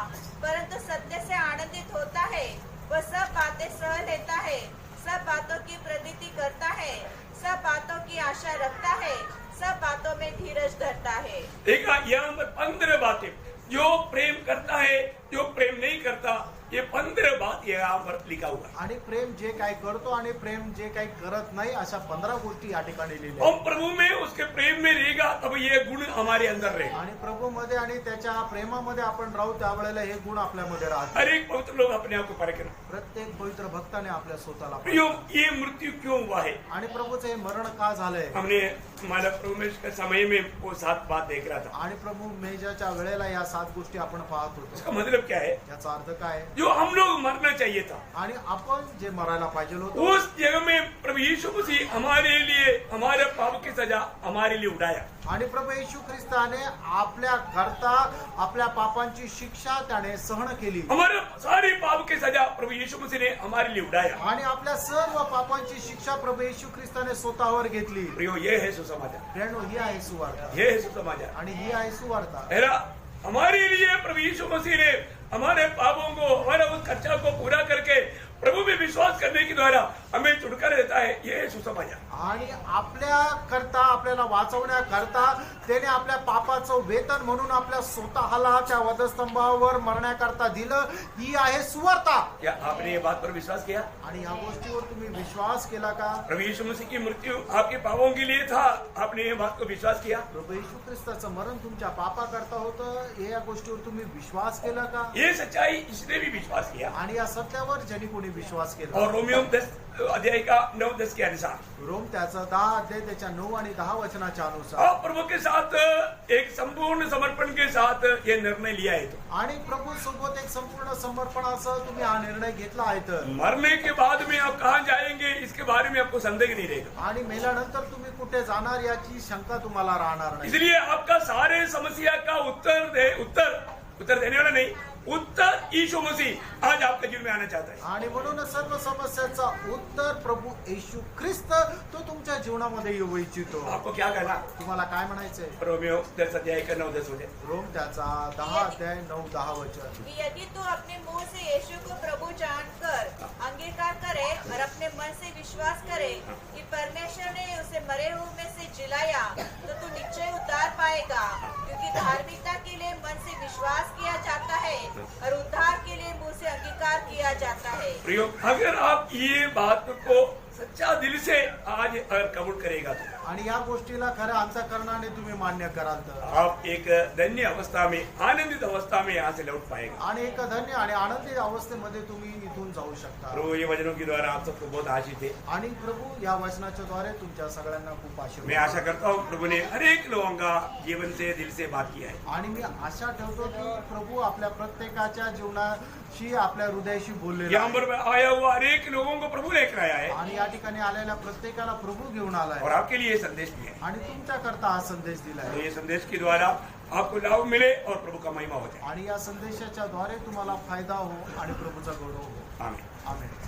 परंतु सत्य से आनंदित होता है, वह सब बातें सह लेता है, सब बातों की प्रतीति करता है, सब बातों की आशा रखता है, सब बातों में धीरज धरता है। देखा, यहाँ पर 15 बातें, जो प्रेम करता है, जो प्रेम नहीं करता, ये 15 बात यहाँ पर लिखा हुआ है। आणि प्रेम जे काय करतो आणि प्रेम जे काही करत नाही अशा 15 गोष्टी या ठिकाणी लिहिल्या। हम प्रभु में उसके प्रेम में रहेगा तब ये गुण हमारे अंदर रहेगा। आणि प्रभू मध्ये आणि त्याच्या प्रेमामध्ये आपण राहू त्यावेळेला हे गुण आपल्यामध्ये राहतात। हर एक पवित्र लोग अपने आप को परखना। प्रत्येक पवित्र भक्ताने आपल्या स्वतःला प्रियो, ये मृत्यु क्यों हुआ है? आणि प्रभूचं हे मरण का झालंय? हमने हमारा प्रभु में के समय में वो 7 बात देख रहा था। आणि प्रभू मेजाच्या वेळेला या 7 गोष्टी आपण पाहत होतो। इसका मतलब क्या है? याचा अर्थ काय? जो हम लोग मरना चाहिए था, आणि आपण जे मरायला पाहिजे होतो उस जगह में प्रभु यीशु मसीह हमारे लिए हमारे पाप की सजा हमारे लिए उठाया। आणि प्रभू येशू ख्रिस्ताने आपल्या करता आपल्या पापांची शिक्षा त्याने सहन केली। हमारे सारे पाप की सजा प्रभु यीशु मसीह ने हमारे लिए उठाया। आणि आपल्या सर्व पापांची शिक्षा प्रभू येशू ख्रिस्ताने स्वतःवर घेतली। प्रियो, ये है सुसमाचार। प्रेरणो ही आहे सुवार्ता। ये है सुसमाचार। आणि ही आहे सुवार्ता। मेरा हमारे लिए प्रभु यीशु मसीह ने हमारे पापों को, हमारा उस खर्चा को पूरा करके प्रभु में विश्वास करने के द्वारा हमें छुटकारा देता है। ये सुसमाचार। आणि आपल्या करता आपल्याला वाचवण्याकरता त्याने आपल्या पापाचं वेतन म्हणून आपल्या स्वतःला त्या वधस्तंभावर मरण्याकरता दिलं। ही आहे सुवार्ता। क्या आपने ये बात पर विश्वास किया? आणि या गोष्टीवर तुम्ही विश्वास केला का? प्रभु यीशु मसीह की मृत्यु आपके पापों के लिए था, आपने ये बात को विश्वास किया? प्रभू येशू ख्रिस्ताचं मरण तुमच्या पापाकरता होतं, या गोष्टीवर तुम्ही विश्वास केला का? ये सच्चाई इसने भी विश्वास किया। आणि या सत्यावर ज्यांनी कोणी विश्वास केला। और रोमियो 10 अध्याय का 9-10 के अनुसार रोम त्याचा 10 अध्याय त्याच्या 9 आणि 10 वचनाच्या अनुसार आप प्रभु के साथ एक संपूर्ण समर्पण के साथ ये निर्णय लिया है तो आणि प्रभू सोबत एक संपूर्ण समर्पणासह तुम्ही हा निर्णय घेतला आहे तर मरने के बाद में आप कहाँ जाएंगे इसके बारे में आपको संदेह नहीं रहेगा। आणि मेल्यानंतर तुम्ही कुठे जाणार याची शंका तुम्हाला राहणार नाही। इसलिए आपका सारे समस्या का उत्तर देने वाला नहीं, उत्तर यीशु मसीह आज आपके जीवन में आना चाहता है। आणि म्हणून सर्व समस्याचा उत्तर प्रभू येशू ख्रिस्त तो तुमच्या जीवनामध्ये येऊ इच्छितो। आपको क्या कहना? तुम्हाला काय म्हणायचंय? रोमियो 10 अध्याय का 9-10 वचन। रोम त्याचा 10 अध्याय 9-10 वचन। यदि तू अपने मुंह से यीशु को प्रभु जानकर अंगीकार करे और अपने मन से विश्वास करे कि परमेश्वर ने उसे मरे हुए में से जिलाया, तो तू निश्चय उद्धार पाएगा, क्योंकि धार्मिकता के लिए मन से विश्वास किया जाता है और उद्धार के लिए मुंह से अंगीकार किया जाता है। प्रियो, अगर आप ये बात को सच्चा दिल से आज अगर कबूल करेगा तो आणि या गोष्टीला खऱ्या अंतःकरणाने तुम्ही मान्य कराल तर आप एक धन्य अवस्था में, आनंदित अवस्था में यहाँ से लौट पाएगा। आणि एक धन्य आणि आनंदी अवस्थेमध्ये तुम्ही इथून जाऊ शकता। प्रभु ये वचनों के द्वारा आप सबको बहुत आशीष है। आणि प्रभू या वचनाच्या द्वारे तुमच्या सगळ्यांना खूप आशीर्वाद मैं आशा करता हूँ प्रभु ने हर एक लोगों का जीवन से, दिल से बात किया है। आणि मी आशा ठेवतो की प्रभू आपल्या प्रत्येकाच्या जीवनाशी, आपल्या हृदयाशी बोललेला यहाँ आहे। पर आया हुआ हर एक लोगों को प्रभु लेकर आया है आणि या ठिकाणी आलेल्या प्रत्येकाला प्रभू घेऊन आलाय और आपके लिए संदेश दिया है। आणि तुमच्याकरता हा संदेश दिलाय। तो ये संदेश के द्वारा आपको लाभ मिले और प्रभु का महिमा होता है। आणि या संदेशाच्या द्वारे तुम्हाला फायदा हो आणि प्रभूचा गौरव हो। आमीन। आमेन।